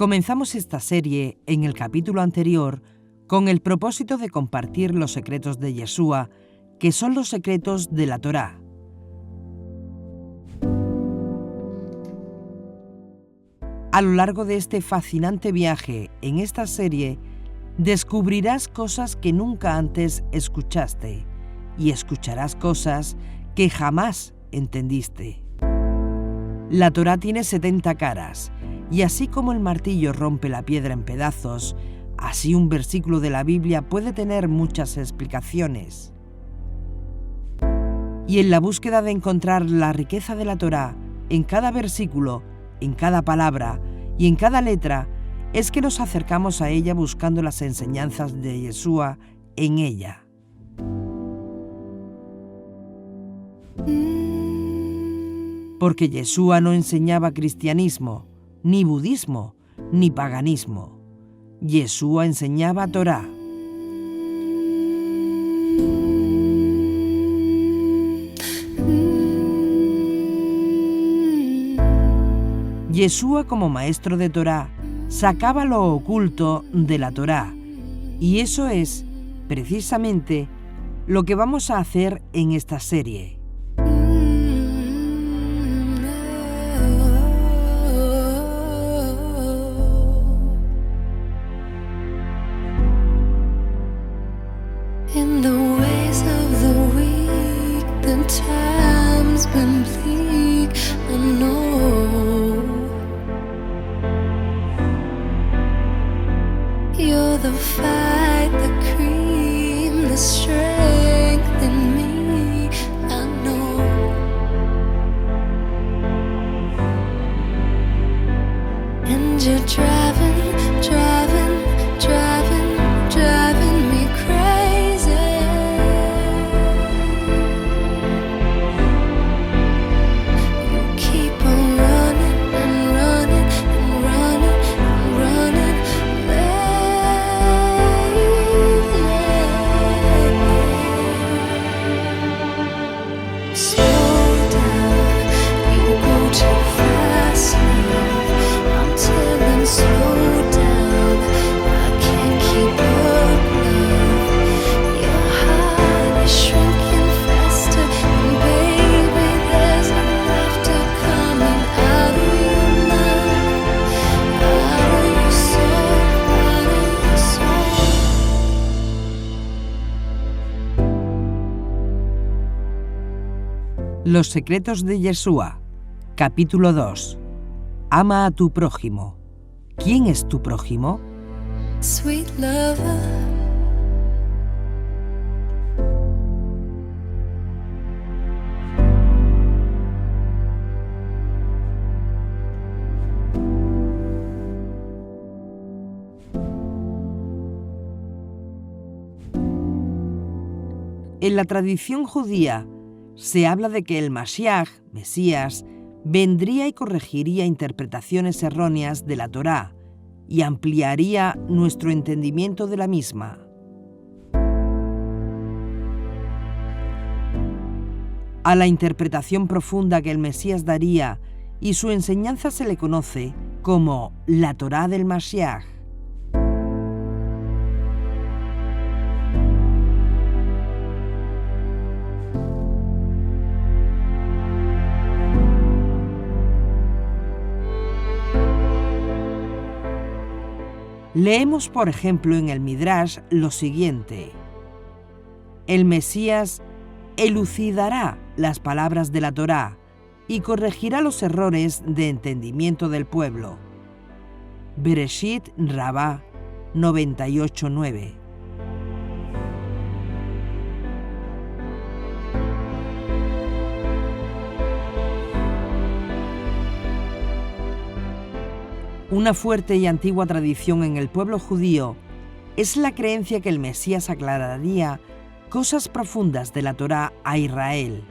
Comenzamos esta serie en el capítulo anterior con el propósito de compartir los secretos de Yeshua, que son los secretos de la Torá. A lo largo de este fascinante viaje en esta serie, descubrirás cosas que nunca antes escuchaste y escucharás cosas que jamás entendiste. La Torá tiene 70 caras, y así como el martillo rompe la piedra en pedazos, así un versículo de la Biblia puede tener muchas explicaciones. Y en la búsqueda de encontrar la riqueza de la Torá, en cada versículo, en cada palabra y en cada letra, es que nos acercamos a ella buscando las enseñanzas de Yeshua en ella. Porque Yeshua no enseñaba cristianismo, ni budismo, ni paganismo. Yeshua enseñaba Torá. Yeshua, como maestro de Torá, sacaba lo oculto de la Torá, y eso es, precisamente, lo que vamos a hacer en esta serie. In the ways of the week, the time's been bleak, I know. You're the fight, the cream, the strength in me, I know. And you're driving me crazy. You keep on running and running and running and running lately. Slow down, you go too fast now. I'm telling, slow down, I can't keep up, love. Your heart is shrinking faster, and baby, there's no laughter coming out of your mouth, out of your soul, out of your soul. Los secretos de Yeshua, capítulo 2. Ama a tu prójimo. ¿Quién es tu prójimo? Sweet lover. En la tradición judía se habla de que el Mashiach, Mesías, vendría y corregiría interpretaciones erróneas de la Torá y ampliaría nuestro entendimiento de la misma. A la interpretación profunda que el Mesías daría y su enseñanza se le conoce como la Torá del Mashiach. Leemos, por ejemplo, en el Midrash lo siguiente: el Mesías elucidará las palabras de la Torá y corregirá los errores de entendimiento del pueblo. Bereshit Rabá 98:9. Una fuerte y antigua tradición en el pueblo judío es la creencia que el Mesías aclararía cosas profundas de la Torá a Israel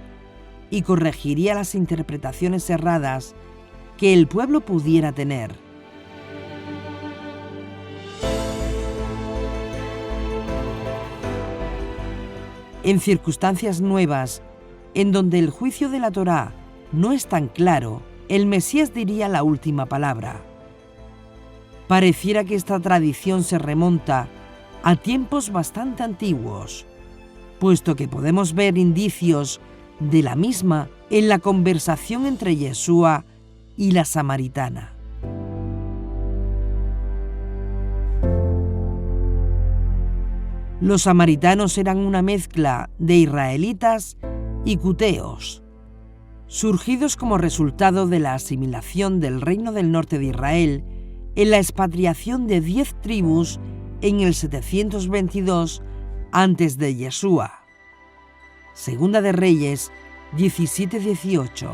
y corregiría las interpretaciones erradas que el pueblo pudiera tener. En circunstancias nuevas, en donde el juicio de la Torá no es tan claro, el Mesías diría la última palabra. Pareciera que esta tradición se remonta a tiempos bastante antiguos, puesto que podemos ver indicios de la misma en la conversación entre Yeshua y la samaritana. Los samaritanos eran una mezcla de israelitas y cuteos, surgidos como resultado de la asimilación del reino del norte de Israel en la expatriación de 10 tribus en el 722 antes de Yeshua. Segunda de Reyes 17:18.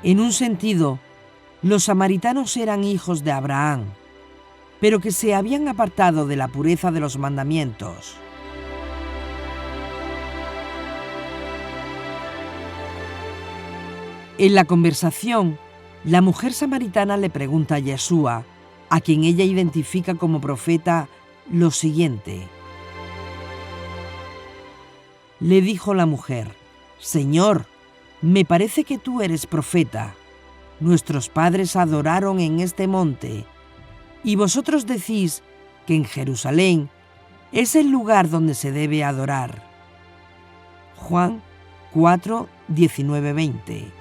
En un sentido, los samaritanos eran hijos de Abraham, pero que se habían apartado de la pureza de los mandamientos. En la conversación, la mujer samaritana le pregunta a Yeshua, a quien ella identifica como profeta, lo siguiente. Le dijo la mujer: Señor, me parece que tú eres profeta. Nuestros padres adoraron en este monte, y vosotros decís que en Jerusalén es el lugar donde se debe adorar. Juan 4, 19, 20.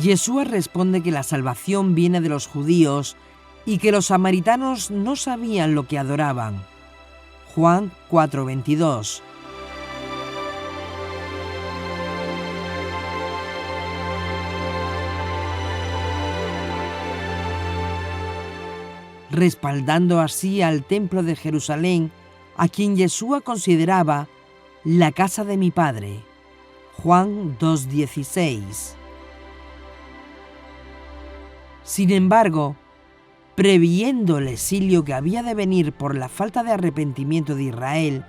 Yeshua responde que la salvación viene de los judíos y que los samaritanos no sabían lo que adoraban. Juan 4:22. Respaldando así al templo de Jerusalén, a quien Yeshua consideraba la casa de mi Padre. Juan 2:16. Sin embargo, previendo el exilio que había de venir por la falta de arrepentimiento de Israel,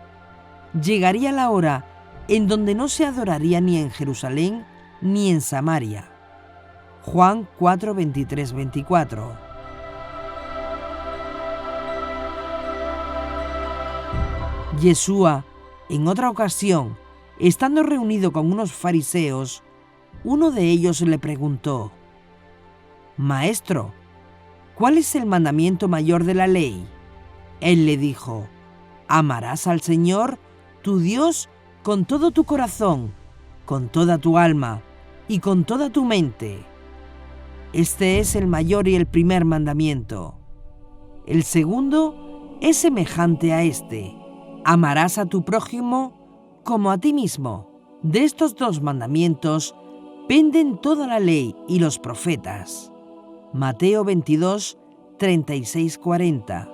llegaría la hora en donde no se adoraría ni en Jerusalén ni en Samaria. Juan 4, 23, 24. Yeshua, en otra ocasión, estando reunido con unos fariseos, uno de ellos le preguntó: Maestro, ¿cuál es el mandamiento mayor de la ley? Él le dijo: amarás al Señor, tu Dios, con todo tu corazón, con toda tu alma y con toda tu mente. Este es el mayor y el primer mandamiento. El segundo es semejante a este: amarás a tu prójimo como a ti mismo. De estos dos mandamientos penden toda la ley y los profetas. Mateo 22, 36, 40.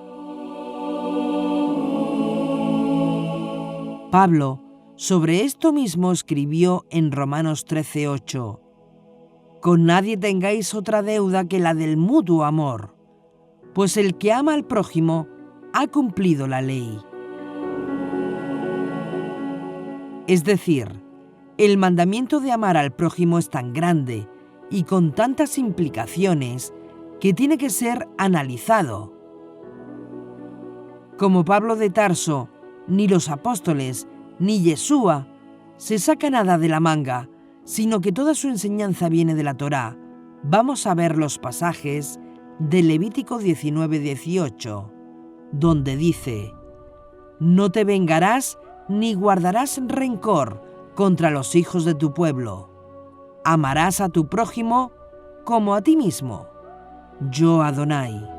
Pablo, sobre esto mismo, escribió en Romanos 13, 8: Con nadie tengáis otra deuda que la del mutuo amor, pues el que ama al prójimo ha cumplido la ley. Es decir, el mandamiento de amar al prójimo es tan grande y con tantas implicaciones que tiene que ser analizado. Como Pablo de Tarso, ni los apóstoles, ni Yeshua se saca nada de la manga, sino que toda su enseñanza viene de la Torá. Vamos a ver los pasajes de Levítico 19, 18, donde dice: No te vengarás ni guardarás rencor contra los hijos de tu pueblo. Amarás a tu prójimo como a ti mismo. Yo, Adonai.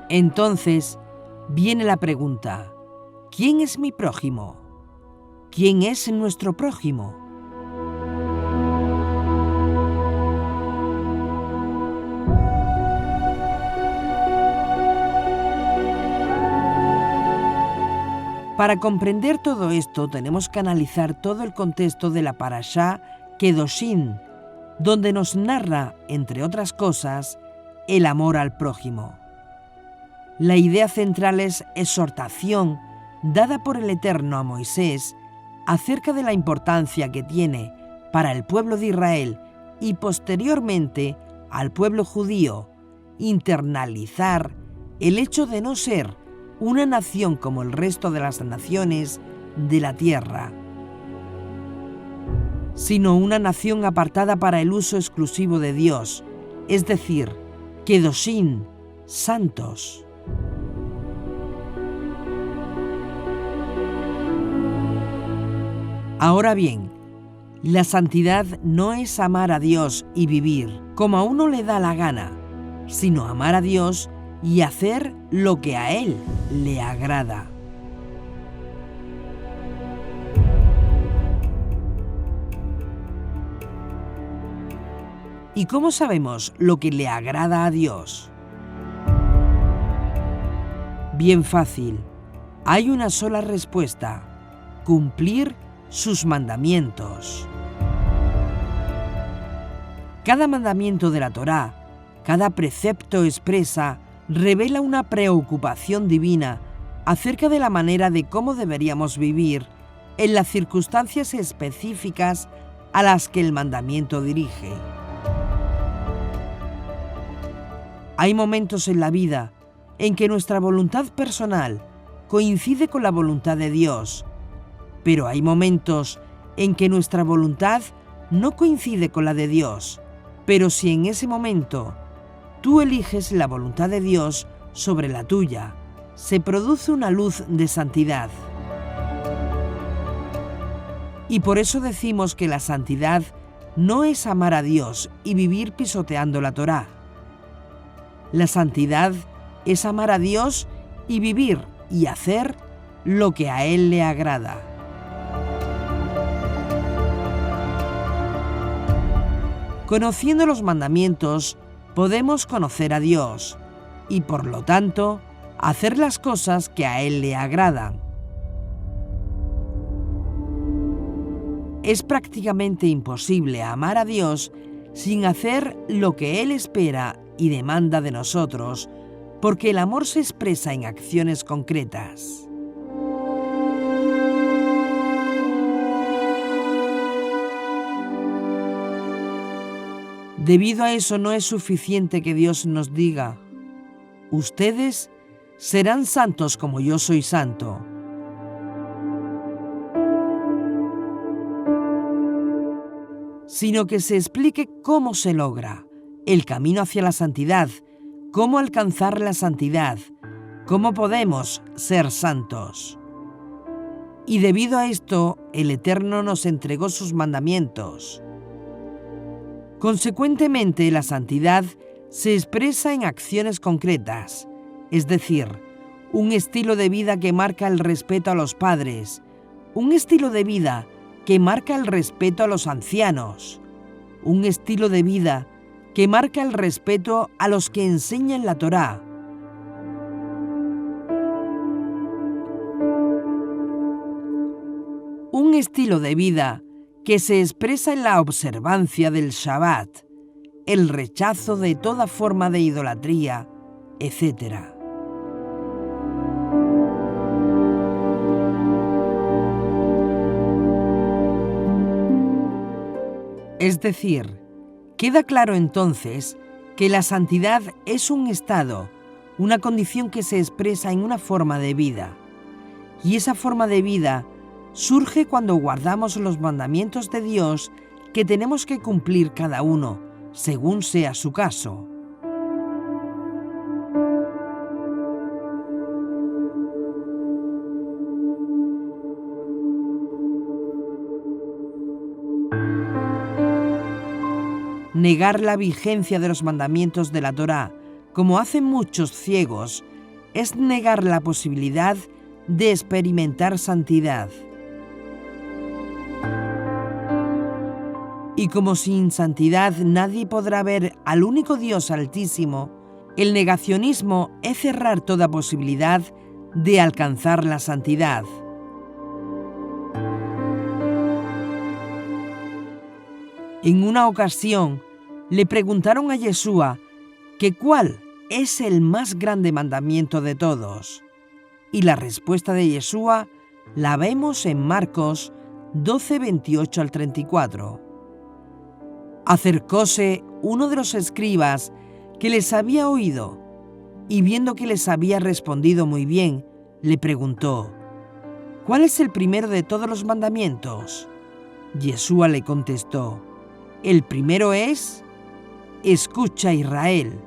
Entonces viene la pregunta: ¿quién es mi prójimo? ¿Quién es nuestro prójimo? Para comprender todo esto tenemos que analizar todo el contexto de la Parashá Kedoshim, donde nos narra, entre otras cosas, el amor al prójimo. La idea central es exhortación dada por el Eterno a Moisés acerca de la importancia que tiene para el pueblo de Israel y posteriormente al pueblo judío internalizar el hecho de no ser una nación como el resto de las naciones de la tierra, sino una nación apartada para el uso exclusivo de Dios, es decir, Kedoshim, santos. Ahora bien, la santidad no es amar a Dios y vivir como a uno le da la gana, sino amar a Dios y hacer lo que a Él le agrada. ¿Y cómo sabemos lo que le agrada a Dios? Bien fácil. Hay una sola respuesta: cumplir sus mandamientos. Cada mandamiento de la Torá, cada precepto expresa, revela una preocupación divina acerca de la manera de cómo deberíamos vivir en las circunstancias específicas a las que el mandamiento dirige. Hay momentos en la vida en que nuestra voluntad personal coincide con la voluntad de Dios, pero hay momentos en que nuestra voluntad no coincide con la de Dios. Pero si en ese momento tú eliges la voluntad de Dios sobre la tuya, se produce una luz de santidad. Y por eso decimos que la santidad no es amar a Dios y vivir pisoteando la Torá. La santidad es amar a Dios y vivir y hacer lo que a Él le agrada. Conociendo los mandamientos, podemos conocer a Dios y, por lo tanto, hacer las cosas que a Él le agradan. Es prácticamente imposible amar a Dios sin hacer lo que Él espera y demanda de nosotros, porque el amor se expresa en acciones concretas. Debido a eso, no es suficiente que Dios nos diga: ustedes serán santos como yo soy santo. Sino que se explique cómo se logra el camino hacia la santidad, cómo alcanzar la santidad, cómo podemos ser santos. Y debido a esto, el Eterno nos entregó sus mandamientos. Consecuentemente, la santidad se expresa en acciones concretas, es decir, un estilo de vida que marca el respeto a los padres, un estilo de vida que marca el respeto a los ancianos, un estilo de vida que marca el respeto a los que enseñan la Torá. Un estilo de vida que se expresa en la observancia del Shabbat, el rechazo de toda forma de idolatría, etc. Es decir, queda claro entonces que la santidad es un estado, una condición que se expresa en una forma de vida. Y esa forma de vida surge cuando guardamos los mandamientos de Dios que tenemos que cumplir cada uno, según sea su caso. Negar la vigencia de los mandamientos de la Torá, como hacen muchos ciegos, es negar la posibilidad de experimentar santidad. Y como sin santidad nadie podrá ver al único Dios Altísimo, el negacionismo es cerrar toda posibilidad de alcanzar la santidad. En una ocasión le preguntaron a Yeshua que cuál es el más grande mandamiento de todos. Y la respuesta de Yeshua la vemos en Marcos 12, 28 al 34. Acercóse uno de los escribas que les había oído, y viendo que les había respondido muy bien, le preguntó: ¿cuál es el primero de todos los mandamientos? Yeshua le contestó: el primero es: escucha, Israel,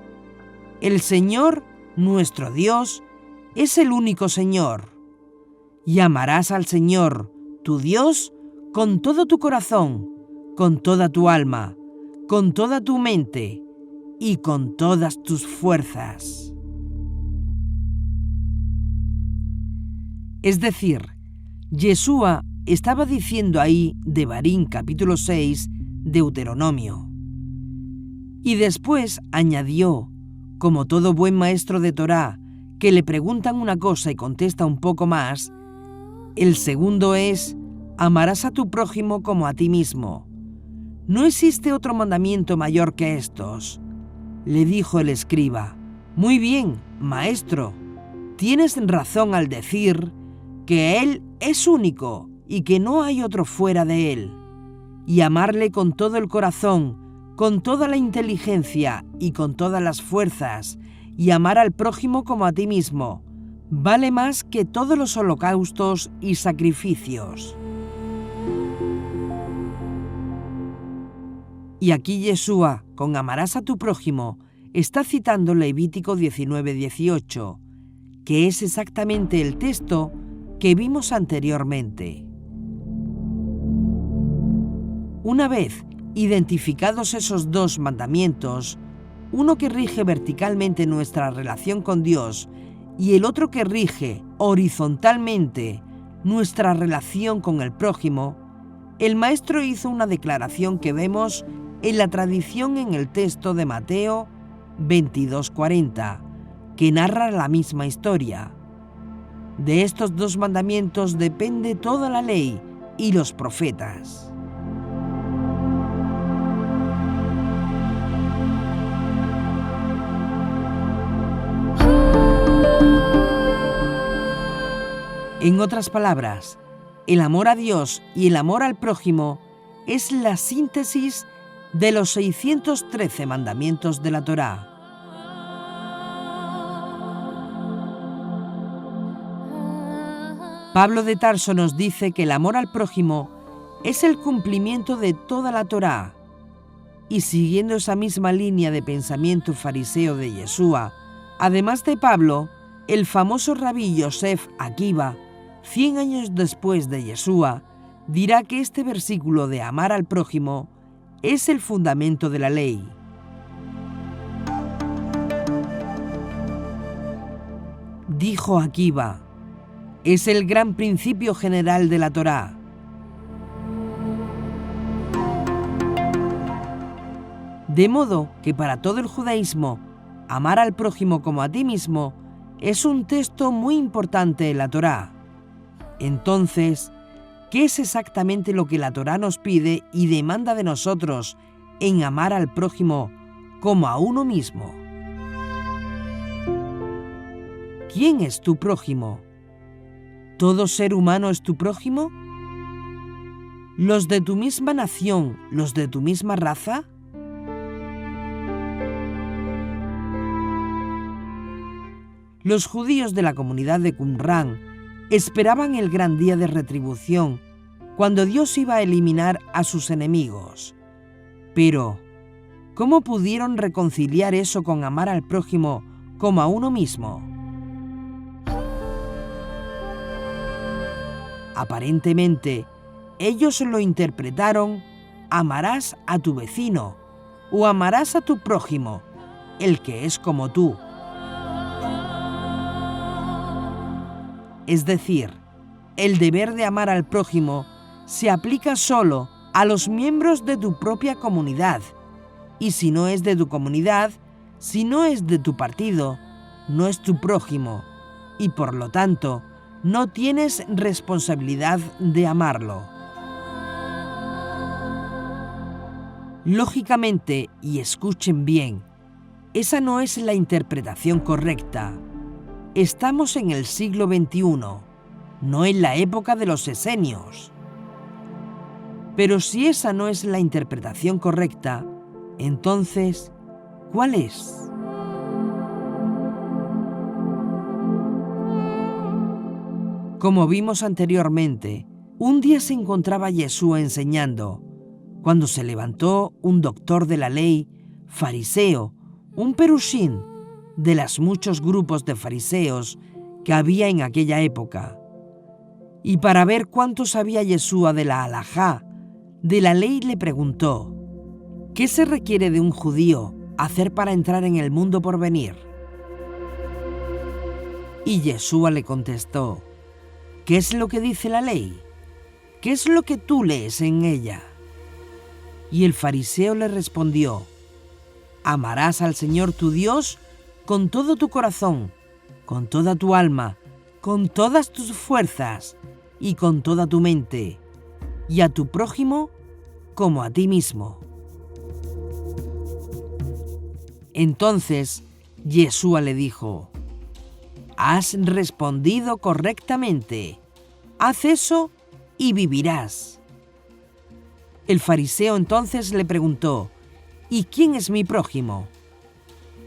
el Señor, nuestro Dios, es el único Señor. Y amarás al Señor, tu Dios, con todo tu corazón, con toda tu alma, con toda tu mente y con todas tus fuerzas. Es decir, Yeshua estaba diciendo ahí Devarim capítulo 6, Deuteronomio. Y después añadió, como todo buen maestro de Torá, que le preguntan una cosa y contesta un poco más, el segundo es: amarás a tu prójimo como a ti mismo. No existe otro mandamiento mayor que estos. Le dijo el escriba: muy bien, maestro, tienes razón al decir que Él es único y que no hay otro fuera de Él. Y amarle con todo el corazón, con toda la inteligencia y con todas las fuerzas, y amar al prójimo como a ti mismo, vale más que todos los holocaustos y sacrificios. Y aquí Yeshua, con amarás a tu prójimo, está citando Levítico 19:18, que es exactamente el texto que vimos anteriormente. Una vez identificados esos dos mandamientos, uno que rige verticalmente nuestra relación con Dios y el otro que rige horizontalmente nuestra relación con el prójimo, el maestro hizo una declaración que vemos en la tradición en el texto de Mateo 22:40, que narra la misma historia. De estos dos mandamientos depende toda la ley y los profetas. En otras palabras, el amor a Dios y el amor al prójimo es la síntesis de los 613 mandamientos de la Torá. Pablo de Tarso nos dice que el amor al prójimo es el cumplimiento de toda la Torá. Y siguiendo esa misma línea de pensamiento fariseo de Yeshua, además de Pablo, el famoso rabí Yosef Akiva, 100 años después de Yeshua, dirá que este versículo de amar al prójimo es el fundamento de la ley. Dijo Akiva: es el gran principio general de la Torá. De modo que para todo el judaísmo, amar al prójimo como a ti mismo es un texto muy importante en la Torá. Entonces, ¿qué es exactamente lo que la Torá nos pide y demanda de nosotros en amar al prójimo como a uno mismo? ¿Quién es tu prójimo? ¿Todo ser humano es tu prójimo? ¿Los de tu misma nación, los de tu misma raza? Los judíos de la comunidad de Qumrán esperaban el gran día de retribución, cuando Dios iba a eliminar a sus enemigos. Pero, ¿cómo pudieron reconciliar eso con amar al prójimo como a uno mismo? Aparentemente, ellos lo interpretaron: amarás a tu vecino o amarás a tu prójimo, el que es como tú. Es decir, el deber de amar al prójimo se aplica solo a los miembros de tu propia comunidad, y si no es de tu comunidad, si no es de tu partido, no es tu prójimo, y por lo tanto, no tienes responsabilidad de amarlo. Lógicamente, y escuchen bien, esa no es la interpretación correcta. Estamos en el siglo XXI, no en la época de los esenios. Pero si esa no es la interpretación correcta, entonces, ¿cuál es? Como vimos anteriormente, un día se encontraba Yeshua enseñando, cuando se levantó un doctor de la ley, fariseo, un perushín, de los muchos grupos de fariseos que había en aquella época. Y para ver cuánto sabía Yeshua de la halajá, de la ley, le preguntó: ¿qué se requiere de un judío hacer para entrar en el mundo por venir? Y Yeshua le contestó: ¿qué es lo que dice la ley? ¿Qué es lo que tú lees en ella? Y el fariseo le respondió: amarás al Señor tu Dios con todo tu corazón, con toda tu alma, con todas tus fuerzas y con toda tu mente, y a tu prójimo como a ti mismo. Entonces Yeshua le dijo: has respondido correctamente, haz eso y vivirás. El fariseo entonces le preguntó: ¿y quién es mi prójimo?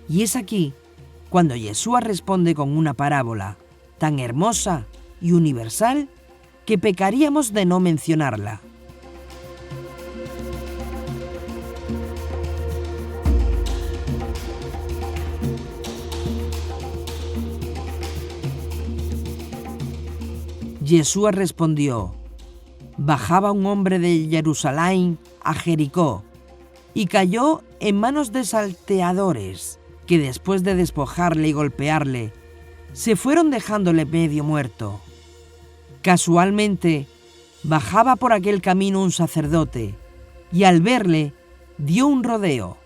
Y es aquí cuando Yeshua responde con una parábola tan hermosa y universal que pecaríamos de no mencionarla. Yeshua respondió: bajaba un hombre de Jerusalén a Jericó y cayó en manos de salteadores, que después de despojarle y golpearle, se fueron dejándole medio muerto. Casualmente, bajaba por aquel camino un sacerdote, y al verle, dio un rodeo.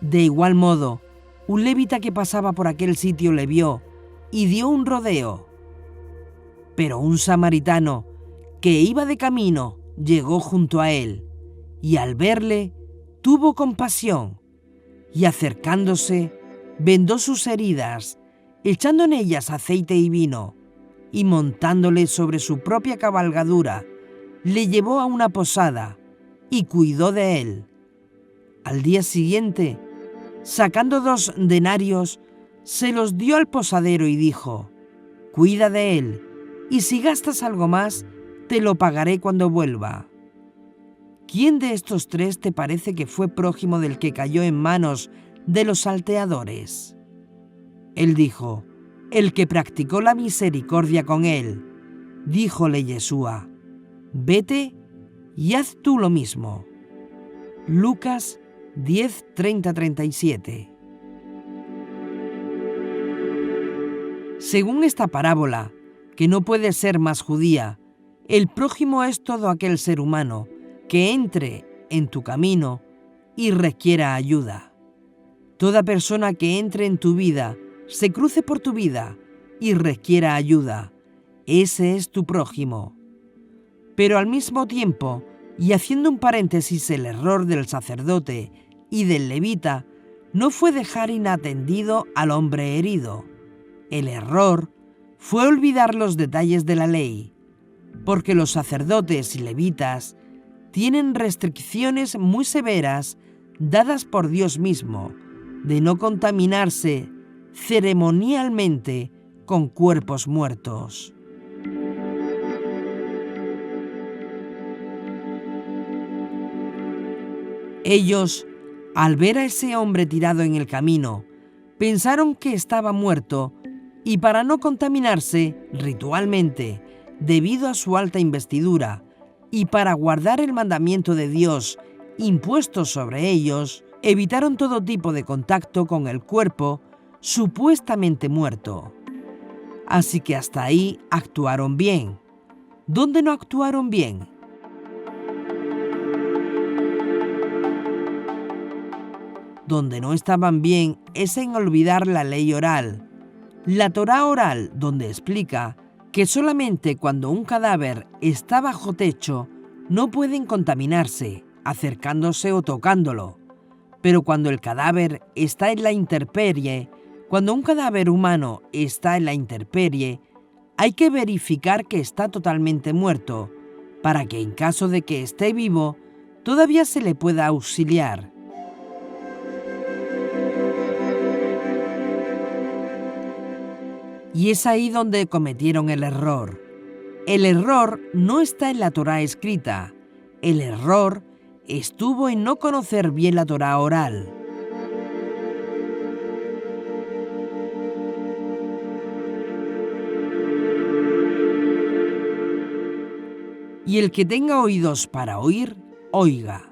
De igual modo, un levita que pasaba por aquel sitio le vio y dio un rodeo. Pero un samaritano que iba de camino llegó junto a él, y al verle, tuvo compasión, y acercándose, vendó sus heridas, echando en ellas aceite y vino, y montándole sobre su propia cabalgadura, le llevó a una posada, y cuidó de él. Al día siguiente, sacando 2 denarios, se los dio al posadero y dijo: cuida de él, y si gastas algo más, te lo pagaré cuando vuelva. ¿Quién de estos 3 te parece que fue prójimo del que cayó en manos de los salteadores? Él dijo: el que practicó la misericordia con él. Díjole Yeshua: vete y haz tú lo mismo. Lucas 10:30-37. Según esta parábola, que no puede ser más judía, el prójimo es todo aquel ser humano que entre en tu camino y requiera ayuda. Toda persona que entre en tu vida, se cruce por tu vida y requiera ayuda, ese es tu prójimo. Pero al mismo tiempo, y haciendo un paréntesis, el error del sacerdote y del levita no fue dejar inatendido al hombre herido. El error fue olvidar los detalles de la ley, porque los sacerdotes y levitas tienen restricciones muy severas dadas por Dios mismo de no contaminarse ceremonialmente con cuerpos muertos. Ellos, al ver a ese hombre tirado en el camino, pensaron que estaba muerto y para no contaminarse ritualmente, debido a su alta investidura, y para guardar el mandamiento de Dios impuesto sobre ellos, evitaron todo tipo de contacto con el cuerpo supuestamente muerto. Así que hasta ahí actuaron bien. ¿Dónde no actuaron bien? Donde no estaban bien es en olvidar la ley oral, la Torá oral, donde explica que solamente cuando un cadáver está bajo techo no pueden contaminarse, acercándose o tocándolo, pero cuando el cadáver está en la intemperie, Cuando un cadáver humano está en la intemperie, hay que verificar que está totalmente muerto, para que en caso de que esté vivo, todavía se le pueda auxiliar. Y es ahí donde cometieron el error. El error no está en la Torá escrita. El error estuvo en no conocer bien la Torá oral. Y el que tenga oídos para oír, oiga.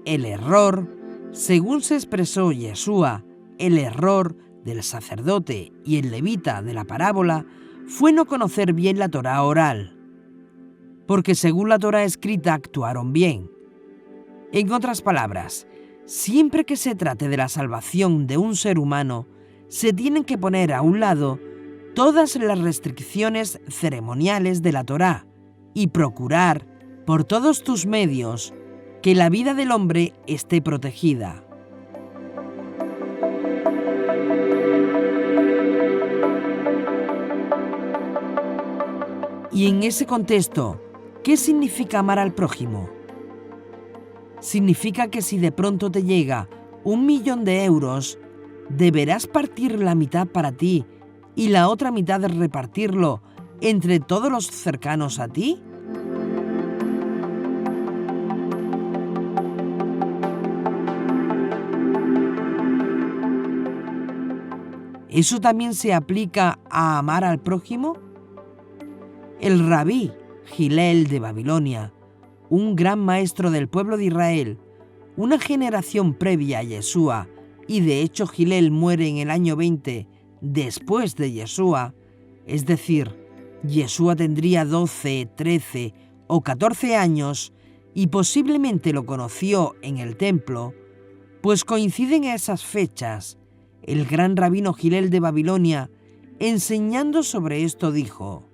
El error, según se expresó Yeshua, el error del sacerdote y el levita de la parábola, fue no conocer bien la Torá oral, porque según la Torá escrita actuaron bien. En otras palabras, siempre que se trate de la salvación de un ser humano, se tienen que poner a un lado todas las restricciones ceremoniales de la Torá y procurar, por todos tus medios, que la vida del hombre esté protegida. Y en ese contexto, ¿qué significa amar al prójimo? Significa que si de pronto te llega 1.000.000 de euros, deberás partir la mitad para ti y la otra mitad repartirlo entre todos los cercanos a ti. ¿Eso también se aplica a amar al prójimo? El rabí Hillel de Babilonia, un gran maestro del pueblo de Israel, una generación previa a Yeshua, y de hecho Hillel muere en el año 20 después de Yeshua, es decir, Yeshua tendría 12, 13 o 14 años y posiblemente lo conoció en el templo, pues coinciden esas fechas. El gran rabino Hillel de Babilonia, enseñando sobre esto, dijo: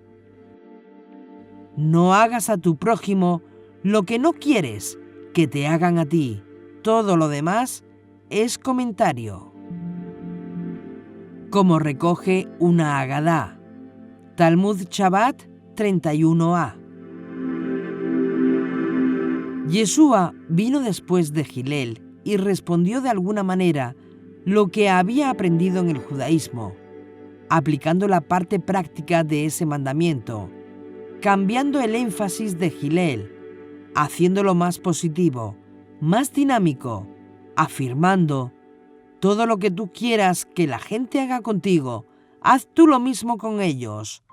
no hagas a tu prójimo lo que no quieres que te hagan a ti. Todo lo demás es comentario. Como recoge una Agadá, Talmud Shabbat 31a. Yeshua vino después de Hillel y respondió de alguna manera lo que había aprendido en el judaísmo, aplicando la parte práctica de ese mandamiento, cambiando el énfasis de Hillel, haciéndolo más positivo, más dinámico, afirmando: todo lo que tú quieras que la gente haga contigo, haz tú lo mismo con ellos,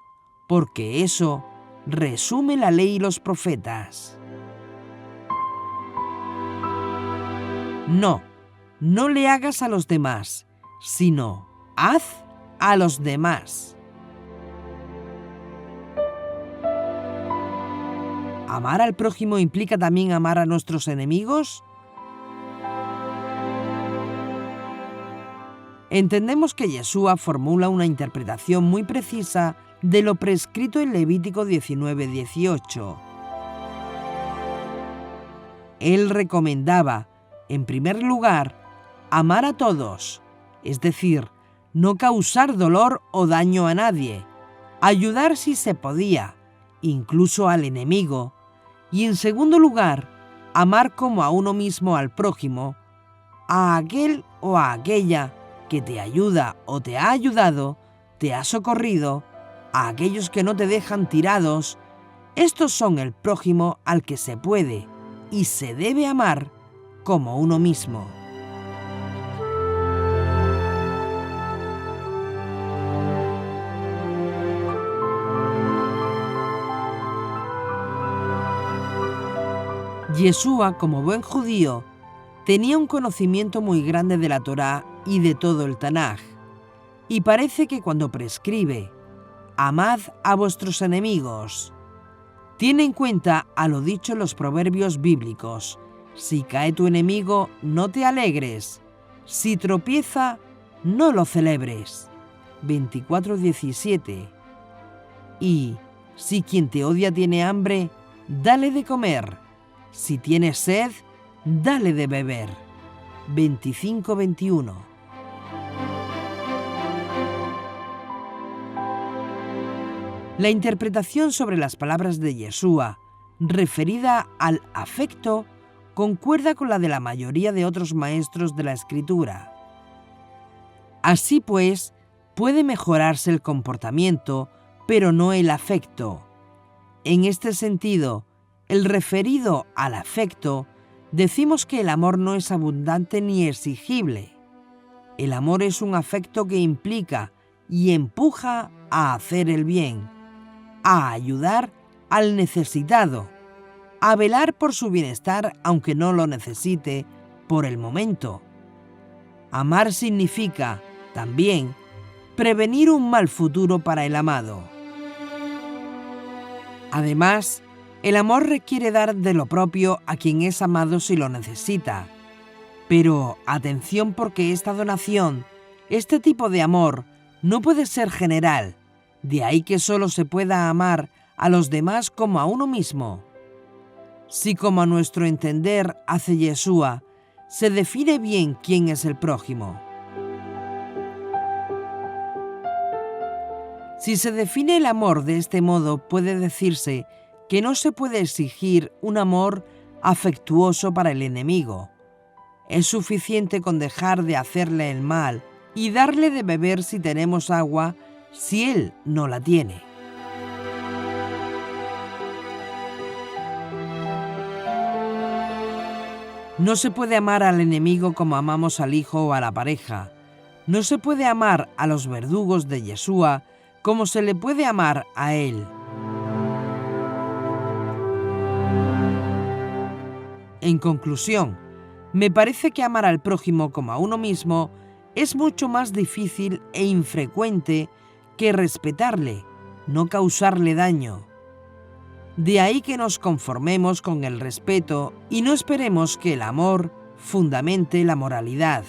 porque eso resume la ley y los profetas. No le hagas a los demás, sino haz a los demás. ¿Amar al prójimo implica también amar a nuestros enemigos? Entendemos que Yeshua formula una interpretación muy precisa de lo prescrito en Levítico 19:18. Él recomendaba, en primer lugar, amar a todos, es decir, no causar dolor o daño a nadie, ayudar si se podía, incluso al enemigo, y en segundo lugar, amar como a uno mismo al prójimo, a aquel o a aquella que te ayuda o te ha ayudado, te ha socorrido, a aquellos que no te dejan tirados. Estos son el prójimo al que se puede y se debe amar como uno mismo. Yeshua, como buen judío, tenía un conocimiento muy grande de la Torá y de todo el Tanaj, y parece que cuando prescribe «amad a vuestros enemigos», tiene en cuenta a lo dicho en los proverbios bíblicos: si cae tu enemigo, no te alegres; si tropieza, no lo celebres. 24:17. Y si quien te odia tiene hambre, dale de comer; si tienes sed, dale de beber. 25:21. La interpretación sobre las palabras de Yeshua, referida al afecto, concuerda con la de la mayoría de otros maestros de la Escritura. Así pues, puede mejorarse el comportamiento, pero no el afecto. En este sentido, el referido al afecto, decimos que el amor no es abundante ni exigible. El amor es un afecto que implica y empuja a hacer el bien, a ayudar al necesitado, a velar por su bienestar aunque no lo necesite por el momento. Amar significa, también, prevenir un mal futuro para el amado. Además, el amor requiere dar de lo propio a quien es amado si lo necesita. Pero atención, porque esta donación, este tipo de amor, no puede ser general, de ahí que solo se pueda amar a los demás como a uno mismo. Si, como a nuestro entender hace Yeshua, se define bien quién es el prójimo. Si se define el amor de este modo, puede decirse que no se puede exigir un amor afectuoso para el enemigo. Es suficiente con dejar de hacerle el mal y darle de beber si tenemos agua, si él no la tiene. No se puede amar al enemigo como amamos al hijo o a la pareja. No se puede amar a los verdugos de Yeshua como se le puede amar a él. En conclusión, me parece que amar al prójimo como a uno mismo es mucho más difícil e infrecuente que respetarle, no causarle daño. De ahí que nos conformemos con el respeto y no esperemos que el amor fundamente la moralidad.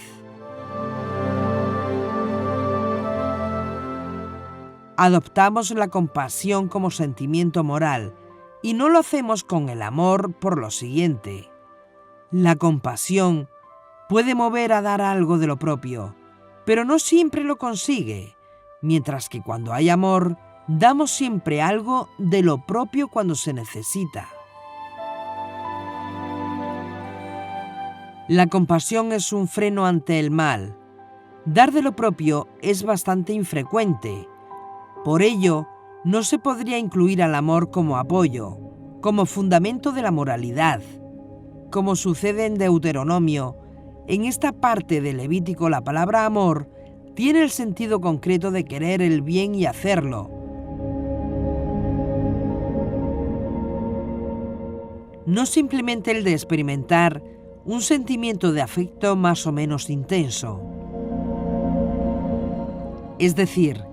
Adoptamos la compasión como sentimiento moral y no lo hacemos con el amor por lo siguiente. La compasión puede mover a dar algo de lo propio, pero no siempre lo consigue, mientras que cuando hay amor, damos siempre algo de lo propio cuando se necesita. La compasión es un freno ante el mal. Dar de lo propio es bastante infrecuente. Por ello, no se podría incluir al amor como apoyo, como fundamento de la moralidad. Como sucede en Deuteronomio, en esta parte de Levítico la palabra amor tiene el sentido concreto de querer el bien y hacerlo. No simplemente el de experimentar un sentimiento de afecto más o menos intenso. Es decir,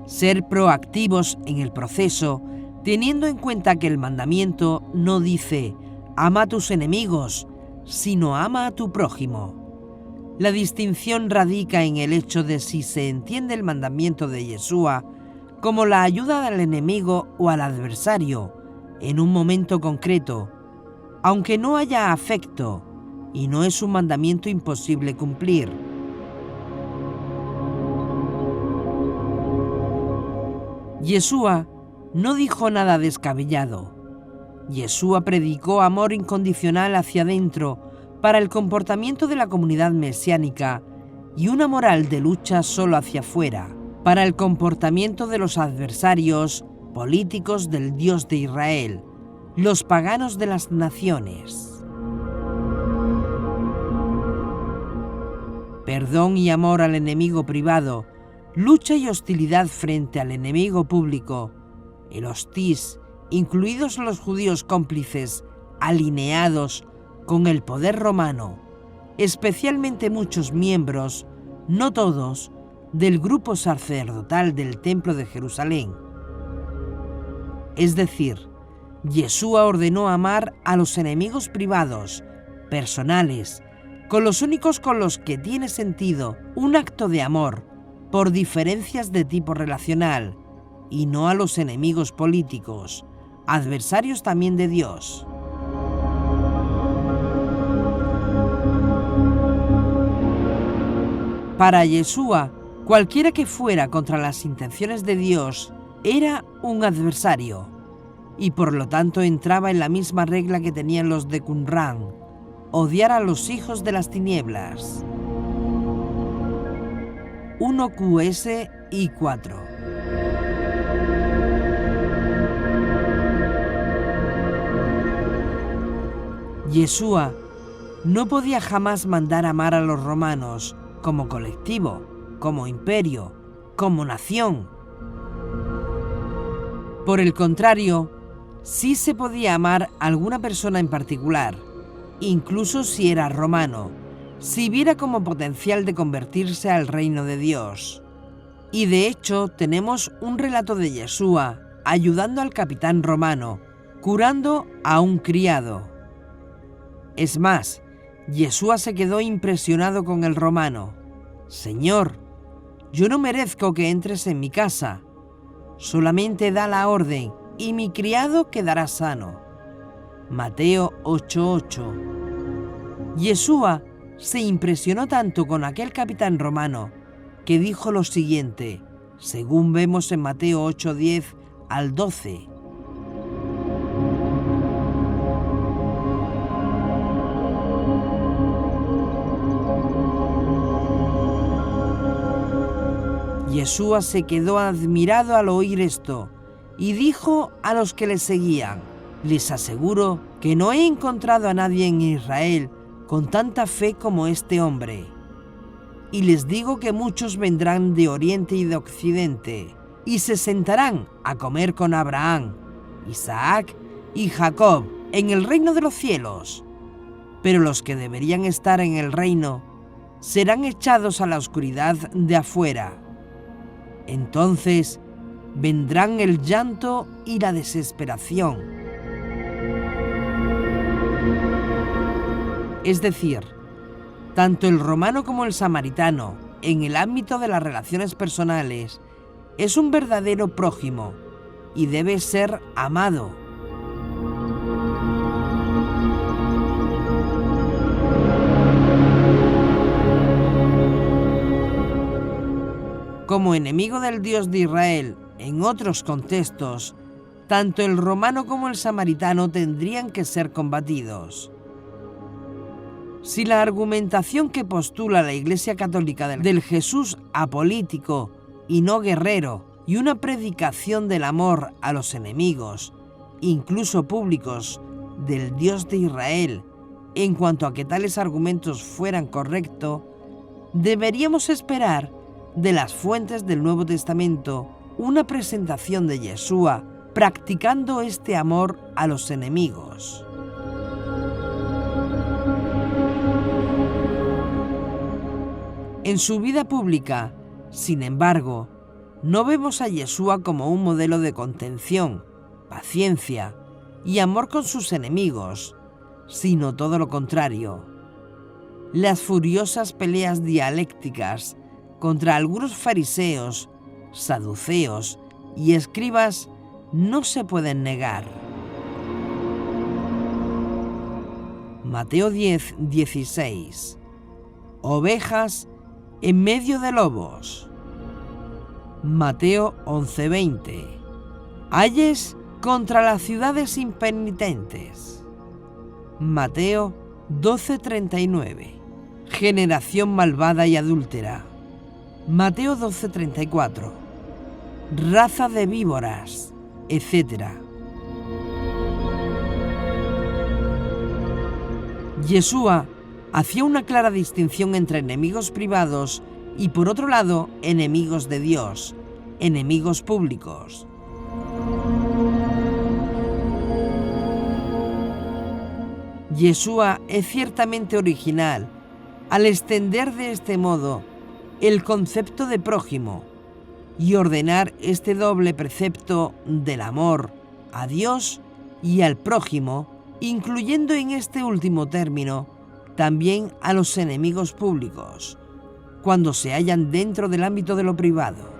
ser proactivos en el proceso, teniendo en cuenta que el mandamiento no dice «ama a tus enemigos», sino «ama a tu prójimo». La distinción radica en el hecho de si se entiende el mandamiento de Yeshua como la ayuda al enemigo o al adversario en un momento concreto, aunque no haya afecto, y no es un mandamiento imposible cumplir. Yeshua no dijo nada descabellado. Yeshua predicó amor incondicional hacia adentro para el comportamiento de la comunidad mesiánica y una moral de lucha solo hacia afuera, para el comportamiento de los adversarios políticos del Dios de Israel, los paganos de las naciones. Perdón y amor al enemigo privado, lucha y hostilidad frente al enemigo público, el hostis, incluidos los judíos cómplices, alineados con el poder romano, especialmente muchos miembros, no todos, del grupo sacerdotal del Templo de Jerusalén. Es decir, Yeshua ordenó amar a los enemigos privados, personales, con los únicos con los que tiene sentido un acto de amor por diferencias de tipo relacional, y no a los enemigos políticos, adversarios también de Dios. Para Yeshua, cualquiera que fuera contra las intenciones de Dios era un adversario y por lo tanto entraba en la misma regla que tenían los de Qumran: odiar a los hijos de las tinieblas. 1 QS y 4. Yeshua no podía jamás mandar amar a los romanos como colectivo, como imperio, como nación. Por el contrario, sí se podía amar a alguna persona en particular, incluso si era romano, si viera como potencial de convertirse al reino de Dios. Y de hecho tenemos un relato de Yeshua ayudando al capitán romano, curando a un criado. Es más, Yeshua se quedó impresionado con el romano. «Señor, yo no merezco que entres en mi casa. Solamente da la orden y mi criado quedará sano». Mateo 8:8. Yeshua se impresionó tanto con aquel capitán romano que dijo lo siguiente, según vemos en Mateo 8:10 al 12. Yeshua se quedó admirado al oír esto y dijo a los que le seguían: «Les aseguro que no he encontrado a nadie en Israel con tanta fe como este hombre. Y les digo que muchos vendrán de oriente y de occidente y se sentarán a comer con Abraham, Isaac y Jacob en el reino de los cielos. Pero los que deberían estar en el reino serán echados a la oscuridad de afuera. Entonces vendrán el llanto y la desesperación». Es decir, tanto el romano como el samaritano, en el ámbito de las relaciones personales, es un verdadero prójimo y debe ser amado. Como enemigo del Dios de Israel, en otros contextos, tanto el romano como el samaritano tendrían que ser combatidos. Si la argumentación que postula la Iglesia Católica del Jesús apolítico y no guerrero y una predicación del amor a los enemigos, incluso públicos, del Dios de Israel, en cuanto a que tales argumentos fueran correctos, deberíamos esperar de las fuentes del Nuevo Testamento una presentación de Yeshua practicando este amor a los enemigos. En su vida pública, sin embargo, no vemos a Yeshua como un modelo de contención, paciencia y amor con sus enemigos, sino todo lo contrario. Las furiosas peleas dialécticas contra algunos fariseos, saduceos y escribas no se pueden negar. Mateo 10:16. Ovejas en medio de lobos. Mateo 11:20. Ayes contra las ciudades impenitentes. Mateo 12:39. Generación malvada y adúltera. Mateo 12:34. Raza de víboras, etc. Yeshua hacía una clara distinción entre enemigos privados y, por otro lado, enemigos de Dios, enemigos públicos. Yeshua es ciertamente original al extender de este modo el concepto de prójimo y ordenar este doble precepto del amor a Dios y al prójimo, incluyendo en este último término también a los enemigos públicos, cuando se hallan dentro del ámbito de lo privado.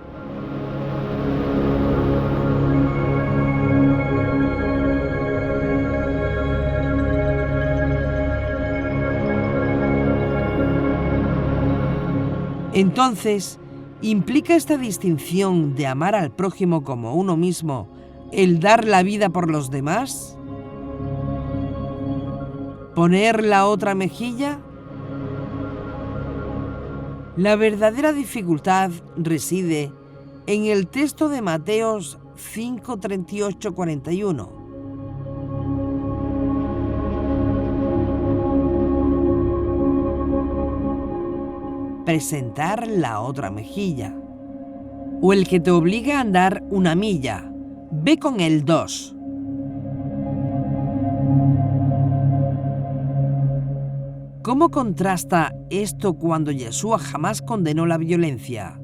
Entonces, ¿Implica esta distinción de amar al prójimo como uno mismo el dar la vida por los demás? ¿Poner la otra mejilla? La verdadera dificultad reside en el texto de Mateos 5, 38, 41. Presentar la otra mejilla. O el que te obliga a andar una milla, ve con el 2. ¿Cómo contrasta esto cuando Yeshua jamás condenó la violencia?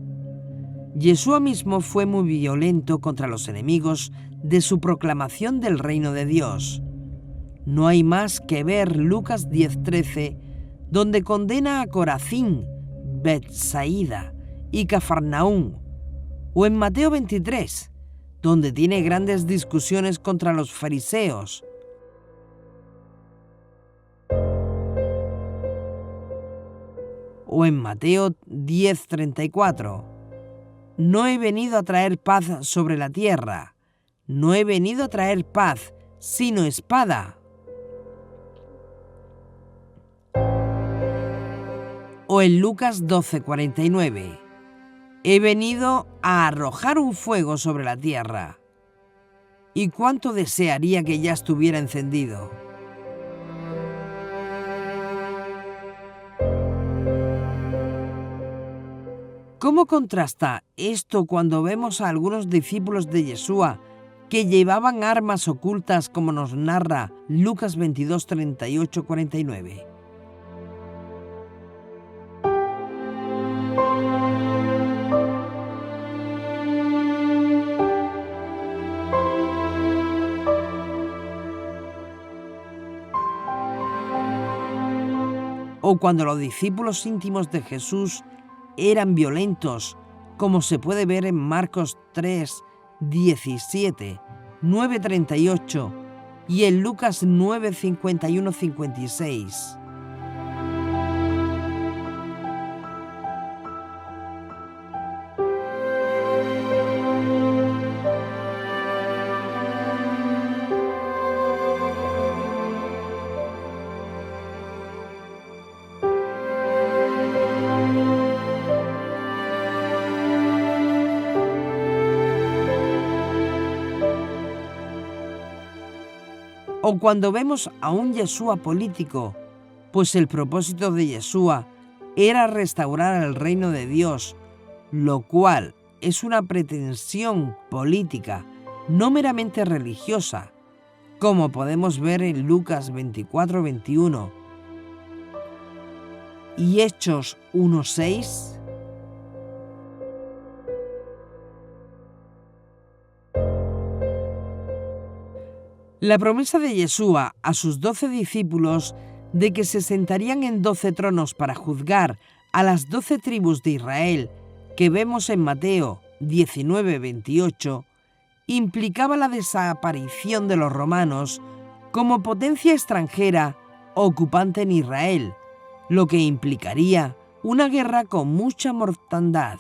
Yeshua mismo fue muy violento contra los enemigos de su proclamación del reino de Dios. No hay más que ver Lucas 10:13, donde condena a Corazín, Betsaida y Cafarnaún, o en Mateo 23, donde tiene grandes discusiones contra los fariseos. O en Mateo 10:34, no he venido a traer paz sobre la tierra, no he venido a traer paz, sino espada. O en Lucas 12:49, he venido a arrojar un fuego sobre la tierra. ¿Y cuánto desearía que ya estuviera encendido? ¿Cómo contrasta esto cuando vemos a algunos discípulos de Yeshua que llevaban armas ocultas, como nos narra Lucas 22, 38, 49? O cuando los discípulos íntimos de Jesús eran violentos, como se puede ver en Marcos 3, 17, 9, 38 y en Lucas 9, 51, 56. O cuando vemos a un Yeshua político, pues el propósito de Yeshua era restaurar el reino de Dios, lo cual es una pretensión política, no meramente religiosa, como podemos ver en Lucas 24, 21 y Hechos 1, 6. La promesa de Yeshua a sus 12 discípulos de que se sentarían en 12 tronos para juzgar a las 12 tribus de Israel, que vemos en Mateo 19, 28, implicaba la desaparición de los romanos como potencia extranjera ocupante en Israel, lo que implicaría una guerra con mucha mortandad.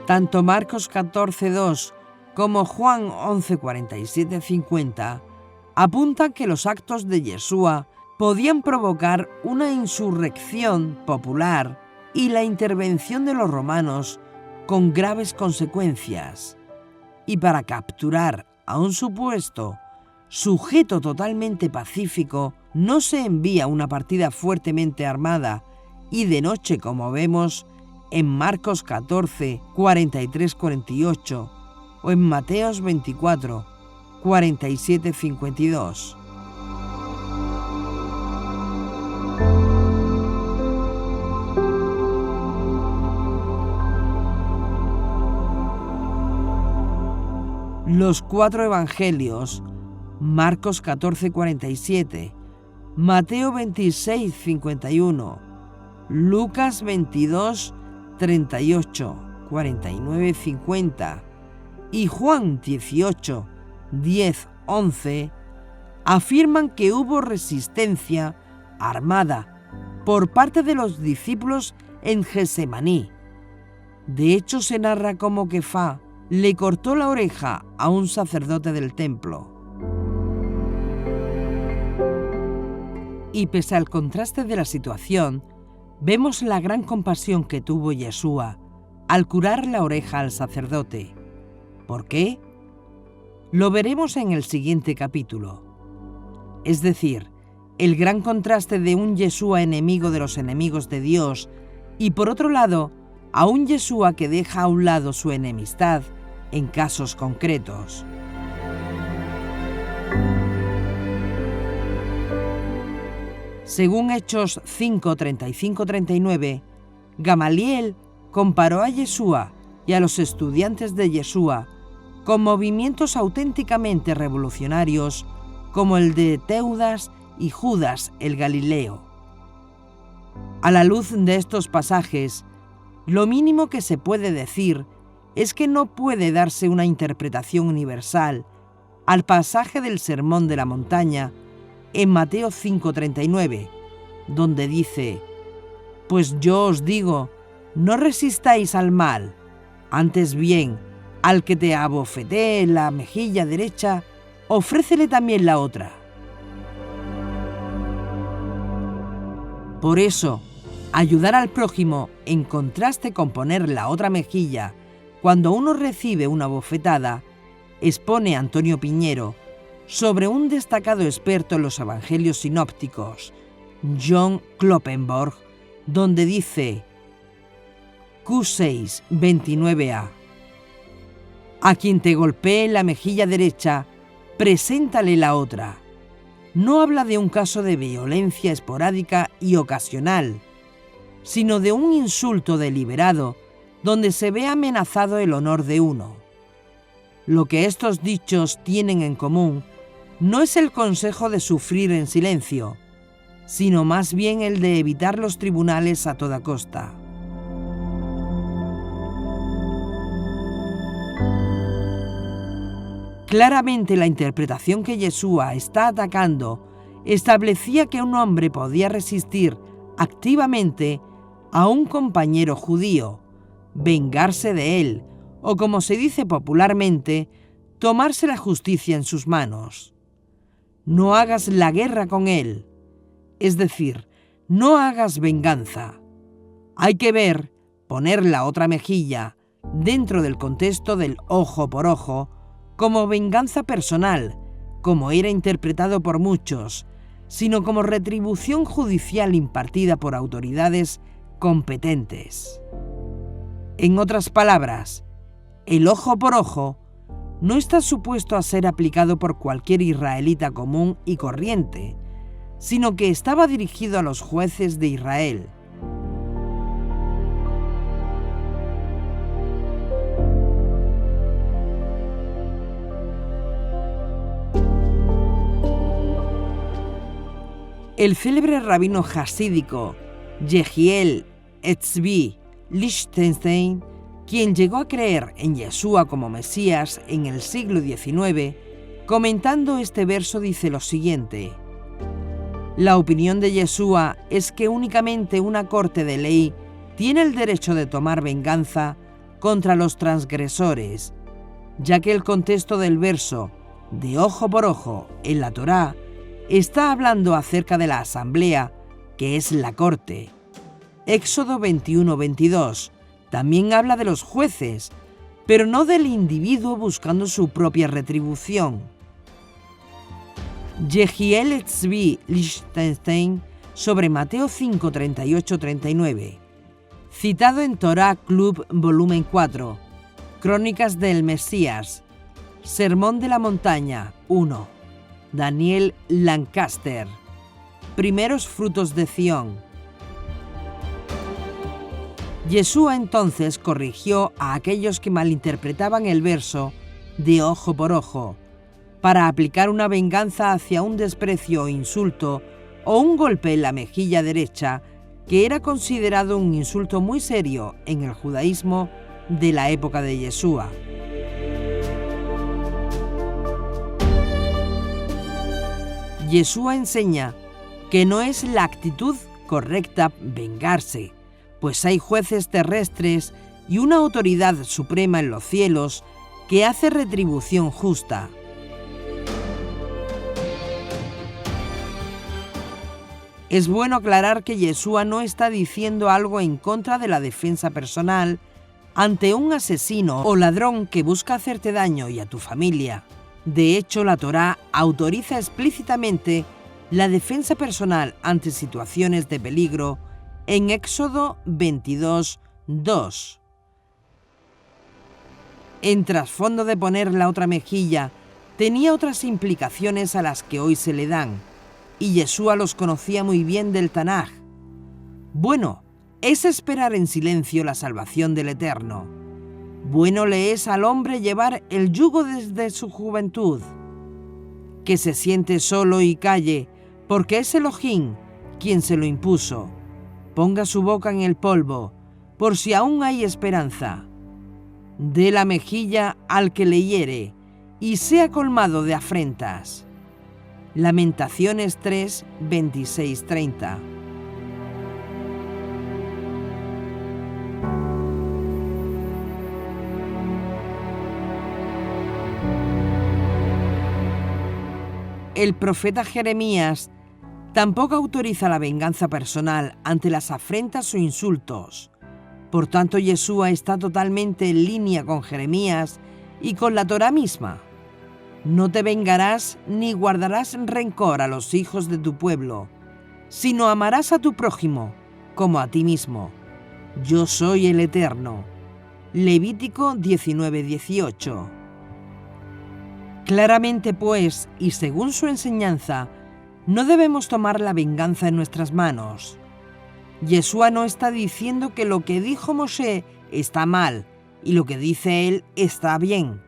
Tanto Marcos 14:2 como Juan 11:47-50 apuntan que los actos de Yeshua podían provocar una insurrección popular y la intervención de los romanos con graves consecuencias. Y para capturar a un supuesto sujeto totalmente pacífico, no se envía una partida fuertemente armada y de noche, como vemos en Marcos 14, 43-48 o en Mateos 24, 47-52. Los 4 evangelios, Marcos 14, 47, Mateo 26, 51, Lucas 22, 38, 49, 50 y Juan 18, 10, 11 afirman que hubo resistencia armada por parte de los discípulos en Getsemaní. De hecho, se narra como Kefá le cortó la oreja a un sacerdote del templo. Y pese al contraste de la situación, vemos la gran compasión que tuvo Yeshua al curar la oreja al sacerdote. ¿Por qué? Lo veremos en el siguiente capítulo. Es decir, el gran contraste de un Yeshua enemigo de los enemigos de Dios y, por otro lado, a un Yeshua que deja a un lado su enemistad en casos concretos. Según Hechos 5, 35-39, Gamaliel comparó a Yeshua y a los estudiantes de Yeshua con movimientos auténticamente revolucionarios como el de Teudas y Judas el Galileo. A la luz de estos pasajes, lo mínimo que se puede decir es que no puede darse una interpretación universal al pasaje del Sermón de la Montaña en Mateo 5:39, donde dice: «Pues yo os digo, no resistáis al mal, antes bien, al que te abofetee la mejilla derecha, ofrécele también la otra». Por eso, ayudar al prójimo en contraste con poner la otra mejilla cuando uno recibe una bofetada, expone Antonio Piñero sobre un destacado experto en los evangelios sinópticos, John Kloppenborg, donde dice Q6, 29a: «A quien te golpee la mejilla derecha, preséntale la otra». No habla de un caso de violencia esporádica y ocasional, sino de un insulto deliberado donde se ve amenazado el honor de uno. Lo que estos dichos tienen en común no es el consejo de sufrir en silencio, sino más bien el de evitar los tribunales a toda costa. Claramente la interpretación que Yeshua está atacando establecía que un hombre podía resistir activamente a un compañero judío, vengarse de él, o como se dice popularmente, tomarse la justicia en sus manos. No hagas la guerra con él, es decir, no hagas venganza. Hay que poner la otra mejilla dentro del contexto del ojo por ojo como venganza personal, como era interpretado por muchos, sino como retribución judicial impartida por autoridades competentes. En otras palabras, el ojo por ojo no está supuesto a ser aplicado por cualquier israelita común y corriente, sino que estaba dirigido a los jueces de Israel. El célebre rabino jasídico Yehiel Etzvi Lichtenstein, quien llegó a creer en Yeshua como Mesías en el siglo XIX, comentando este verso dice lo siguiente: «La opinión de Yeshua es que únicamente una corte de ley tiene el derecho de tomar venganza contra los transgresores, ya que el contexto del verso de ojo por ojo en la Torá está hablando acerca de la asamblea, que es la corte. Éxodo 21-22 también habla de los jueces, pero no del individuo buscando su propia retribución. Yehiel Etzvi Lichtenstein sobre Mateo 5, 38-39, citado en Torah Club Volumen 4, Crónicas del Mesías, Sermón de la Montaña 1, Daniel Lancaster, Primeros frutos de Sion. Yeshua entonces corrigió a aquellos que malinterpretaban el verso de ojo por ojo, para aplicar una venganza hacia un desprecio o insulto o un golpe en la mejilla derecha, que era considerado un insulto muy serio en el judaísmo de la época de Yeshua. Yeshua enseña que no es la actitud correcta vengarse, pues hay jueces terrestres y una autoridad suprema en los cielos que hace retribución justa. Es bueno aclarar que Yeshua no está diciendo algo en contra de la defensa personal ante un asesino o ladrón que busca hacerte daño y a tu familia. De hecho, la Torá autoriza explícitamente la defensa personal ante situaciones de peligro en Éxodo 22:2. En trasfondo de poner la otra mejilla, tenía otras implicaciones a las que hoy se le dan, y Yeshua los conocía muy bien del Tanaj. Bueno es esperar en silencio la salvación del Eterno. Bueno le es al hombre llevar el yugo desde su juventud. Que se siente solo y calle, porque es Elohim quien se lo impuso. Ponga su boca en el polvo, por si aún hay esperanza. Dé la mejilla al que le hiere, y sea colmado de afrentas. Lamentaciones 3, 26-30. El profeta Jeremías tampoco autoriza la venganza personal ante las afrentas o insultos. Por tanto, Yeshua está totalmente en línea con Jeremías y con la Torá misma. No te vengarás ni guardarás rencor a los hijos de tu pueblo, sino amarás a tu prójimo como a ti mismo. Yo soy el Eterno. Levítico 19:18. Claramente, pues, y según su enseñanza, no debemos tomar la venganza en nuestras manos. Yeshua no está diciendo que lo que dijo Moshe está mal y lo que dice él está bien.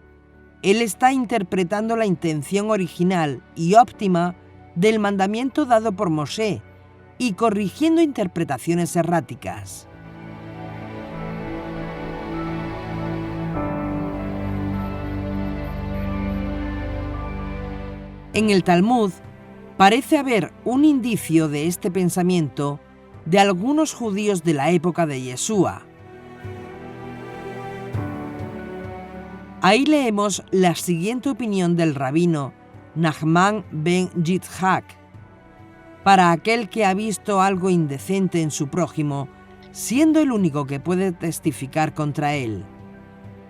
Él está interpretando la intención original y óptima del mandamiento dado por Moshe y corrigiendo interpretaciones erráticas. En el Talmud parece haber un indicio de este pensamiento de algunos judíos de la época de Yeshua. Ahí leemos la siguiente opinión del rabino Nachman ben Yitzhak. Para aquel que ha visto algo indecente en su prójimo, siendo el único que puede testificar contra él,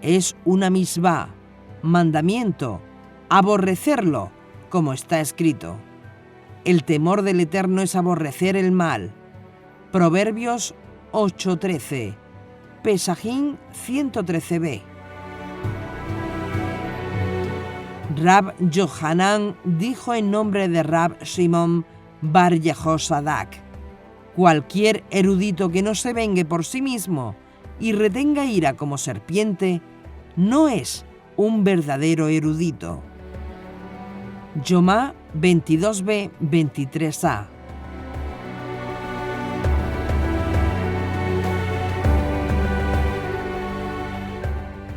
es una misvá, mandamiento, aborrecerlo, como está escrito. El temor del Eterno es aborrecer el mal. Proverbios 8:13, Pesajim 113b. Rab Yohanan dijo en nombre de Rab Shimon Bar Yehosadak: cualquier erudito que no se vengue por sí mismo y retenga ira como serpiente, no es un verdadero erudito. Yomá 22b, 23a.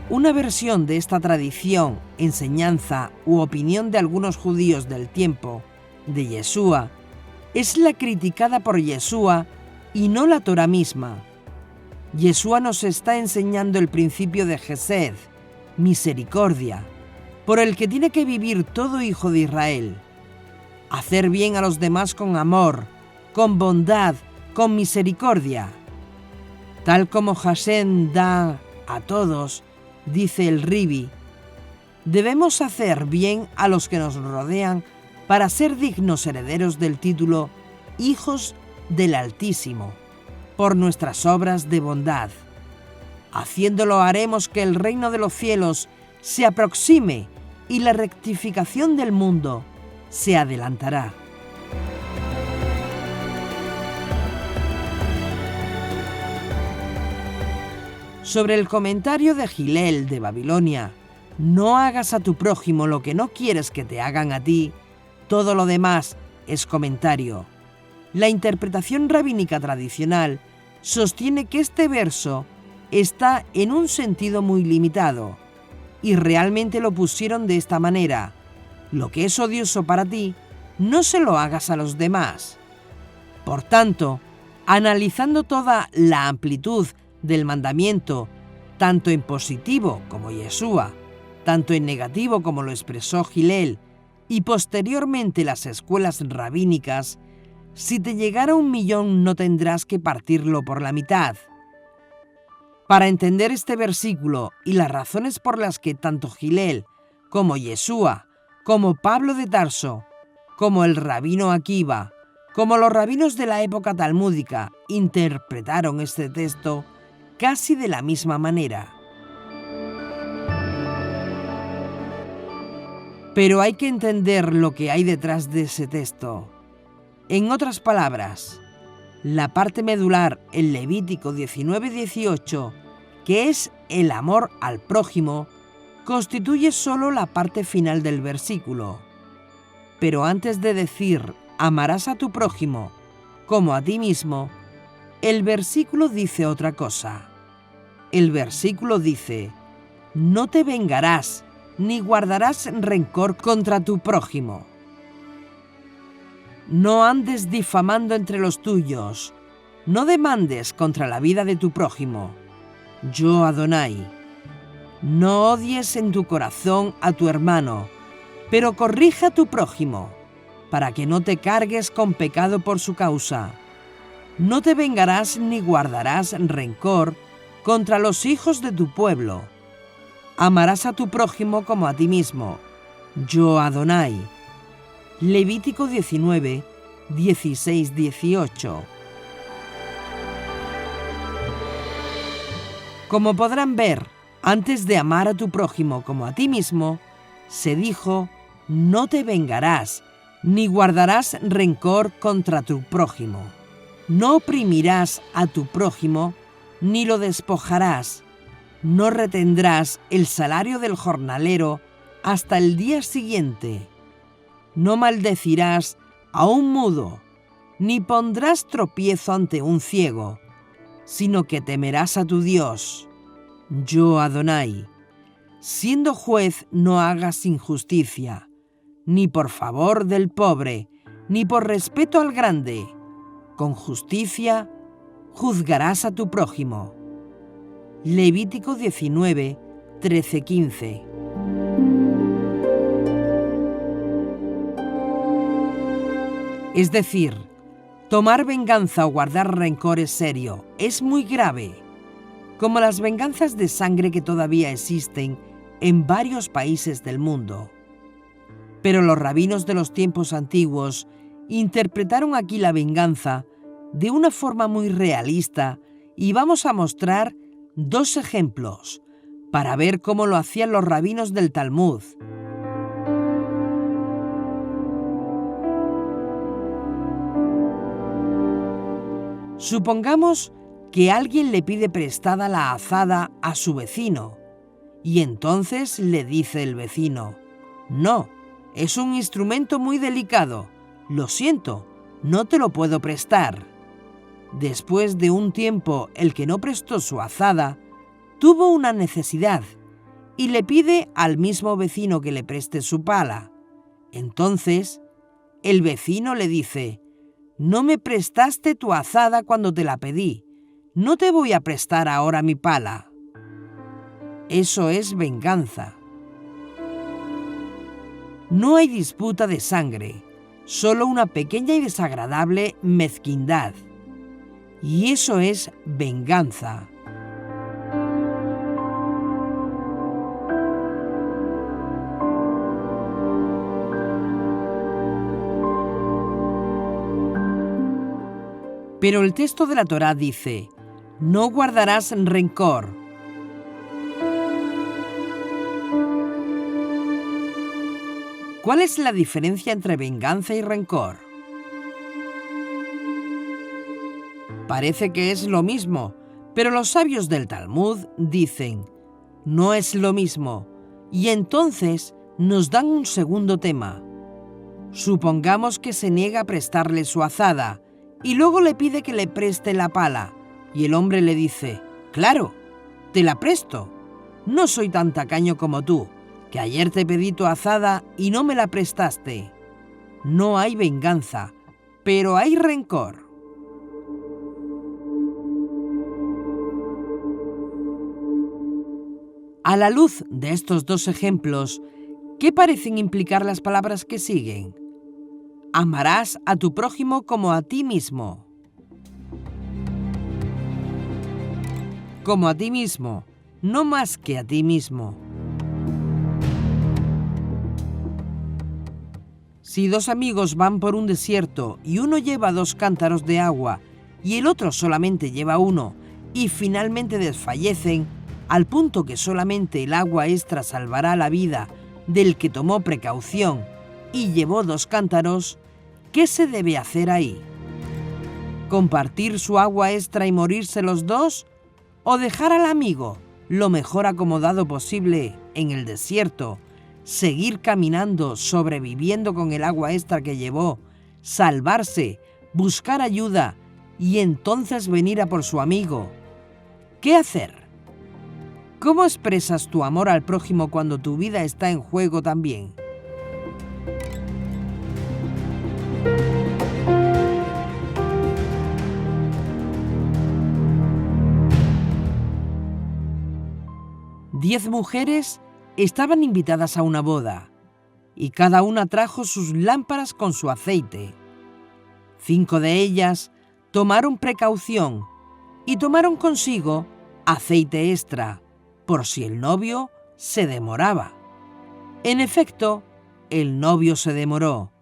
Una versión de esta tradición, enseñanza u opinión de algunos judíos del tiempo de Yeshua es la criticada por Yeshua y no la Torá misma. Yeshua nos está enseñando el principio de Gesed, misericordia, por el que tiene que vivir todo hijo de Israel. Hacer bien a los demás con amor, con bondad, con misericordia. Tal como Hashem da a todos, dice el Ribi, debemos hacer bien a los que nos rodean para ser dignos herederos del título Hijos del Altísimo, por nuestras obras de bondad. Haciéndolo haremos que el reino de los cielos se aproxime y la rectificación del mundo se adelantará. Sobre el comentario de Gilel de Babilonia, no hagas a tu prójimo lo que no quieres que te hagan a ti, todo lo demás es comentario. La interpretación rabínica tradicional sostiene que este verso está en un sentido muy limitado, y realmente lo pusieron de esta manera: lo que es odioso para ti, no se lo hagas a los demás. Por tanto, analizando toda la amplitud del mandamiento, tanto en positivo como Yeshua, tanto en negativo como lo expresó Hillel, y posteriormente las escuelas rabínicas, si te llegara 1.000.000 no tendrás que partirlo por la mitad. Para entender este versículo y las razones por las que tanto Hillel como Yeshua, como Pablo de Tarso, como el rabino Akiva, como los rabinos de la época talmúdica interpretaron este texto casi de la misma manera. Pero hay que entender lo que hay detrás de ese texto. En otras palabras, la parte medular en Levítico 19:18, que es el amor al prójimo, constituye solo la parte final del versículo. Pero antes de decir amarás a tu prójimo como a ti mismo, el versículo dice otra cosa. El versículo dice, no te vengarás ni guardarás rencor contra tu prójimo. No andes difamando entre los tuyos, no demandes contra la vida de tu prójimo. Yo, Adonai. No odies en tu corazón a tu hermano, pero corrija a tu prójimo, para que no te cargues con pecado por su causa. No te vengarás ni guardarás rencor contra los hijos de tu pueblo. Amarás a tu prójimo como a ti mismo. Yo, Adonai. Levítico 19, 16, 18. Como podrán ver, antes de amar a tu prójimo como a ti mismo, se dijo, no te vengarás, ni guardarás rencor contra tu prójimo. No oprimirás a tu prójimo, ni lo despojarás. No retendrás el salario del jornalero hasta el día siguiente. No maldecirás a un mudo, ni pondrás tropiezo ante un ciego, sino que temerás a tu Dios. Yo, Adonai. Siendo juez, no hagas injusticia, ni por favor del pobre, ni por respeto al grande. Con justicia juzgarás a tu prójimo. Levítico 19, 13, 15. Es decir, tomar venganza o guardar rencor es serio, es muy grave, como las venganzas de sangre que todavía existen en varios países del mundo. Pero los rabinos de los tiempos antiguos interpretaron aquí la venganza de una forma muy realista y vamos a mostrar 2 ejemplos para ver cómo lo hacían los rabinos del Talmud. Supongamos que alguien le pide prestada la azada a su vecino y entonces le dice el vecino, no, es un instrumento muy delicado, lo siento, no te lo puedo prestar. Después de un tiempo, el que no prestó su azada tuvo una necesidad y le pide al mismo vecino que le preste su pala. Entonces, el vecino le dice, no me prestaste tu azada cuando te la pedí, no te voy a prestar ahora mi pala. Eso es venganza. No hay disputa de sangre, solo una pequeña y desagradable mezquindad. Y eso es venganza. Pero el texto de la Torá dice, no guardarás rencor. ¿Cuál es la diferencia entre venganza y rencor? Parece que es lo mismo, pero los sabios del Talmud dicen, no es lo mismo, y entonces nos dan un segundo tema. Supongamos que se niega a prestarle su azada, y luego le pide que le preste la pala, y el hombre le dice, claro, te la presto. No soy tan tacaño como tú, que ayer te pedí tu azada y no me la prestaste. No hay venganza, pero hay rencor. A la luz de estos dos ejemplos, ¿qué parecen implicar las palabras que siguen? Amarás a tu prójimo como a ti mismo. Como a ti mismo, no más que a ti mismo. Si dos amigos van por un desierto y uno lleva 2 cántaros de agua y el otro solamente lleva uno y finalmente desfallecen, al punto que solamente el agua extra salvará la vida del que tomó precaución y llevó 2 cántaros, ¿qué se debe hacer ahí? ¿Compartir su agua extra y morirse los dos? ¿O dejar al amigo lo mejor acomodado posible en el desierto, seguir caminando, sobreviviendo con el agua extra que llevó, salvarse, buscar ayuda y entonces venir a por su amigo? ¿Qué hacer? ¿Cómo expresas tu amor al prójimo cuando tu vida está en juego también? 10 mujeres estaban invitadas a una boda y cada una trajo sus lámparas con su aceite. 5 de ellas tomaron precaución y tomaron consigo aceite extra, por si el novio se demoraba. En efecto, el novio se demoró,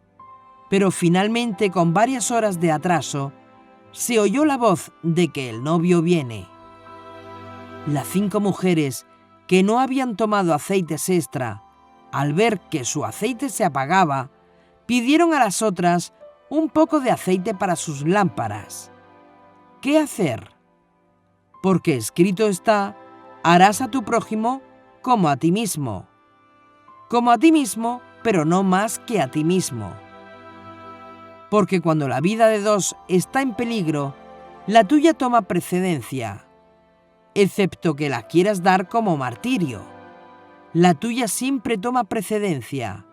pero finalmente, con varias horas de atraso, se oyó la voz de que el novio viene. Las 5 mujeres que no habían tomado aceites extra, al ver que su aceite se apagaba, pidieron a las otras un poco de aceite para sus lámparas. ¿Qué hacer? Porque escrito está: harás a tu prójimo como a ti mismo. Como a ti mismo, pero no más que a ti mismo. Porque cuando la vida de 2 está en peligro, la tuya toma precedencia, excepto que la quieras dar como martirio. La tuya siempre toma precedencia.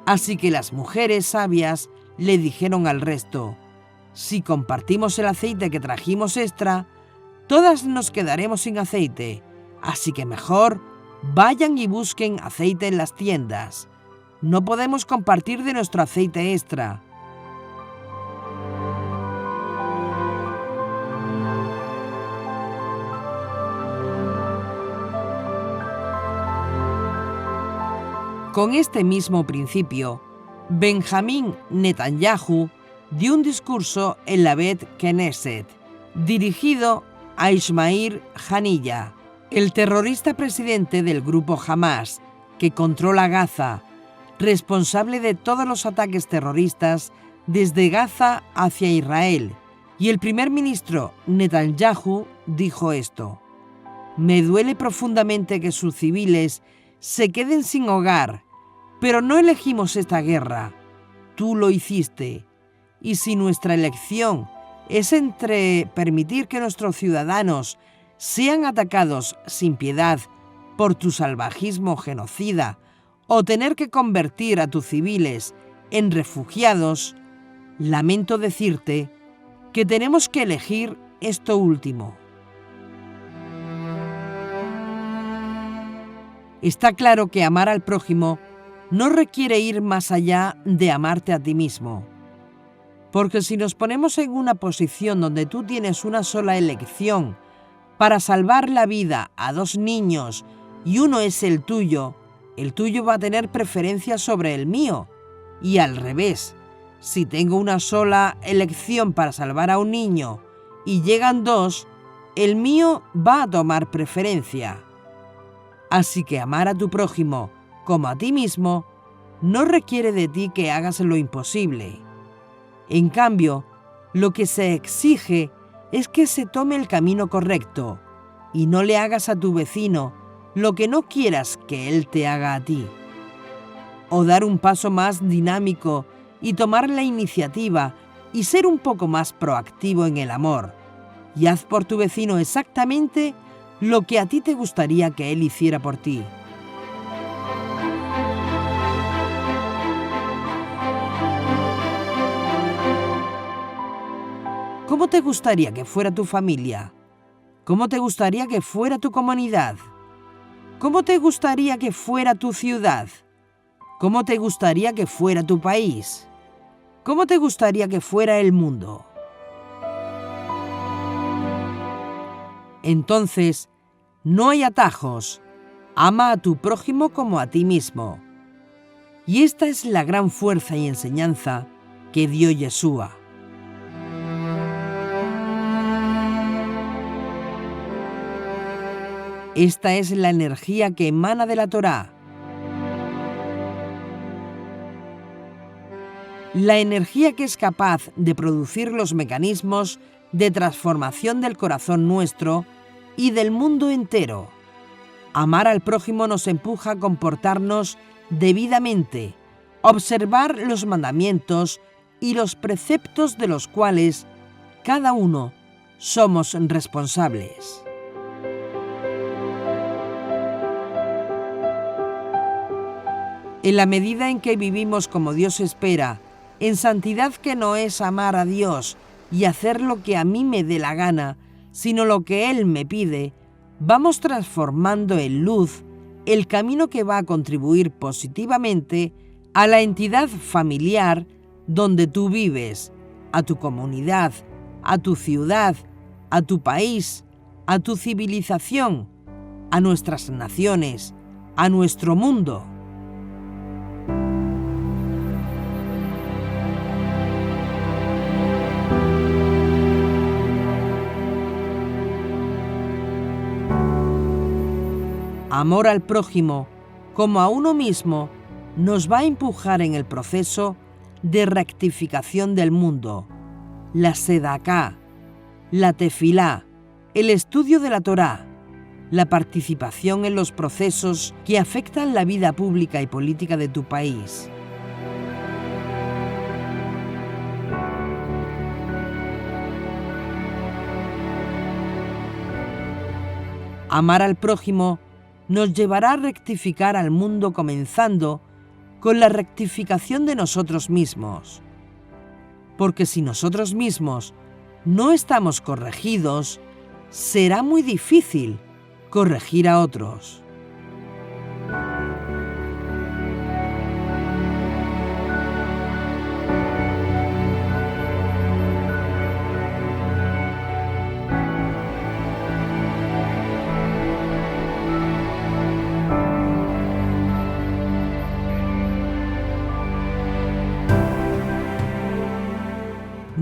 Así que las mujeres sabias le dijeron al resto: si compartimos el aceite que trajimos extra, todas nos quedaremos sin aceite, así que mejor vayan y busquen aceite en las tiendas. No podemos compartir de nuestro aceite extra. Con este mismo principio, Benjamín Netanyahu dio un discurso en la Bet Knesset, dirigido a Ismail Haniyeh, el terrorista presidente del grupo Hamas, que controla Gaza, responsable de todos los ataques terroristas desde Gaza hacia Israel. Y el primer ministro Netanyahu dijo esto: me duele profundamente que sus civiles se queden sin hogar, pero no elegimos esta guerra. Tú lo hiciste. Y si nuestra elección es entre permitir que nuestros ciudadanos sean atacados sin piedad por tu salvajismo genocida o tener que convertir a tus civiles en refugiados, lamento decirte que tenemos que elegir esto último. Está claro que amar al prójimo no requiere ir más allá de amarte a ti mismo. Porque si nos ponemos en una posición donde tú tienes una sola elección para salvar la vida a 2 niños y uno es el tuyo va a tener preferencia sobre el mío. Y al revés, si tengo una sola elección para salvar a un niño y llegan 2, el mío va a tomar preferencia. Así que amar a tu prójimo como a ti mismo no requiere de ti que hagas lo imposible. En cambio, lo que se exige es que se tome el camino correcto y no le hagas a tu vecino lo que no quieras que él te haga a ti. O dar un paso más dinámico y tomar la iniciativa y ser un poco más proactivo en el amor. Y haz por tu vecino exactamente lo que a ti te gustaría que él hiciera por ti. ¿Cómo te gustaría que fuera tu familia? ¿Cómo te gustaría que fuera tu comunidad? ¿Cómo te gustaría que fuera tu ciudad? ¿Cómo te gustaría que fuera tu país? ¿Cómo te gustaría que fuera el mundo? Entonces, no hay atajos. Ama a tu prójimo como a ti mismo. Y esta es la gran fuerza y enseñanza que dio Yeshua. Esta es la energía que emana de la Torá. La energía que es capaz de producir los mecanismos de transformación del corazón nuestro y del mundo entero. Amar al prójimo nos empuja a comportarnos debidamente, observar los mandamientos y los preceptos de los cuales cada uno somos responsables. En la medida en que vivimos como Dios espera, en santidad que no es amar a Dios y hacer lo que a mí me dé la gana, sino lo que Él me pide, vamos transformando en luz el camino que va a contribuir positivamente a la entidad familiar donde tú vives, a tu comunidad, a tu ciudad, a tu país, a tu civilización, a nuestras naciones, a nuestro mundo. Amor al prójimo, como a uno mismo, nos va a empujar en el proceso de rectificación del mundo, la sedaká, la tefilá, el estudio de la Torá, la participación en los procesos que afectan la vida pública y política de tu país. Amar al prójimo nos llevará a rectificar al mundo, comenzando con la rectificación de nosotros mismos. Porque si nosotros mismos no estamos corregidos, será muy difícil corregir a otros.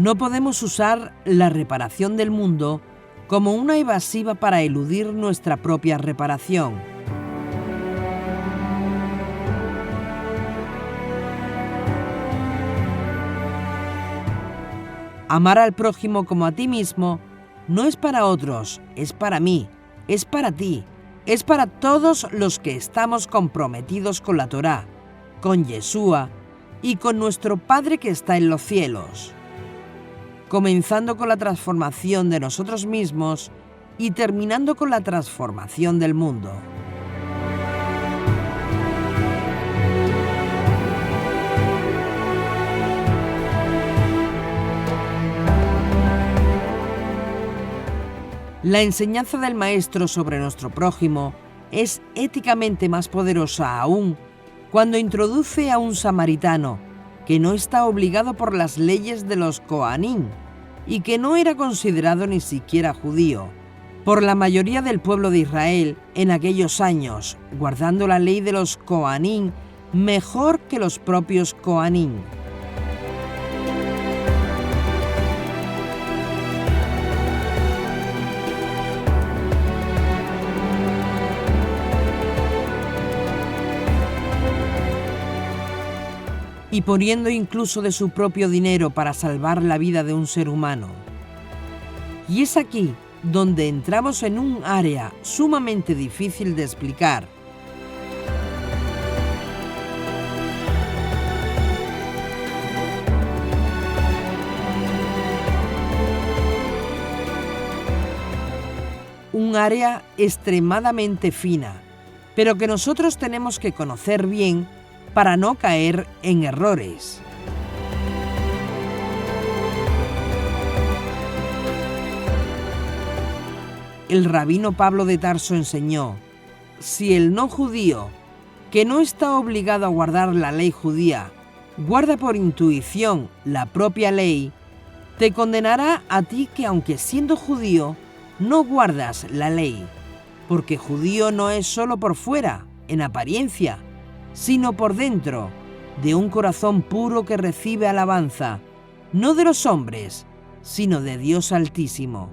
No podemos usar la reparación del mundo como una evasiva para eludir nuestra propia reparación. Amar al prójimo como a ti mismo no es para otros, es para mí, es para ti, es para todos los que estamos comprometidos con la Torá, con Yeshua y con nuestro Padre que está en los cielos. Comenzando con la transformación de nosotros mismos y terminando con la transformación del mundo. La enseñanza del Maestro sobre nuestro prójimo es éticamente más poderosa aún cuando introduce a un samaritano que no está obligado por las leyes de los Kohanim y que no era considerado ni siquiera judío por la mayoría del pueblo de Israel en aquellos años, guardando la ley de los Kohanim mejor que los propios Kohanim. Y poniendo incluso de su propio dinero para salvar la vida de un ser humano. Y es aquí donde entramos en un área sumamente difícil de explicar. Un área extremadamente fina, pero que nosotros tenemos que conocer bien para no caer en errores. El rabino Pablo de Tarso enseñó: si el no judío, que no está obligado a guardar la ley judía, guarda por intuición la propia ley, te condenará a ti que, aunque siendo judío, no guardas la ley, porque judío no es solo por fuera, en apariencia, sino por dentro, de un corazón puro que recibe alabanza, no de los hombres, sino de Dios Altísimo.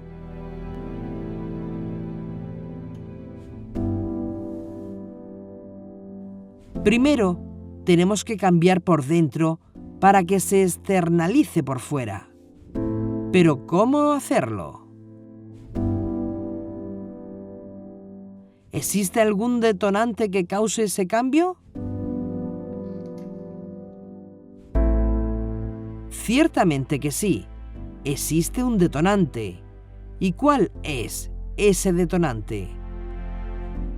Primero, tenemos que cambiar por dentro para que se externalice por fuera. Pero ¿cómo hacerlo? ¿Existe algún detonante que cause ese cambio? Ciertamente que sí, existe un detonante. ¿Y cuál es ese detonante?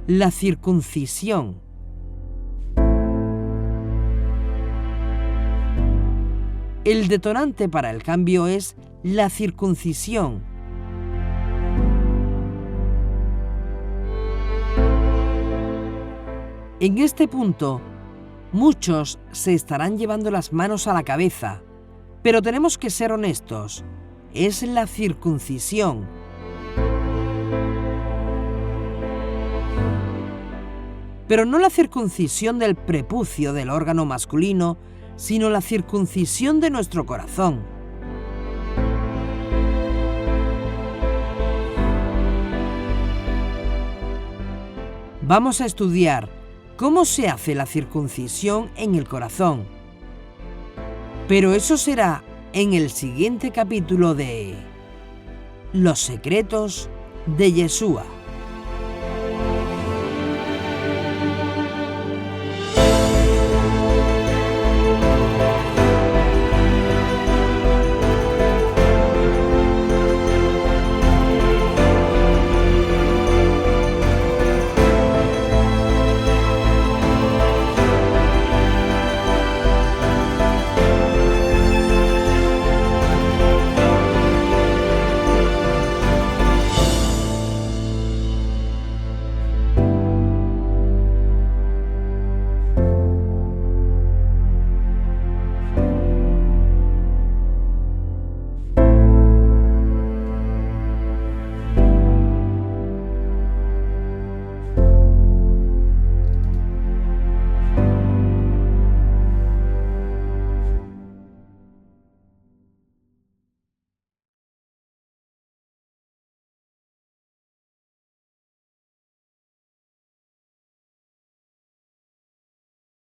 La circuncisión. El detonante para el cambio es la circuncisión. En este punto, muchos se estarán llevando las manos a la cabeza, pero tenemos que ser honestos. Es la circuncisión. Pero no la circuncisión del prepucio del órgano masculino, sino la circuncisión de nuestro corazón. Vamos a estudiar cómo se hace la circuncisión en el corazón. Pero eso será en el siguiente capítulo de Los secretos de Yeshua.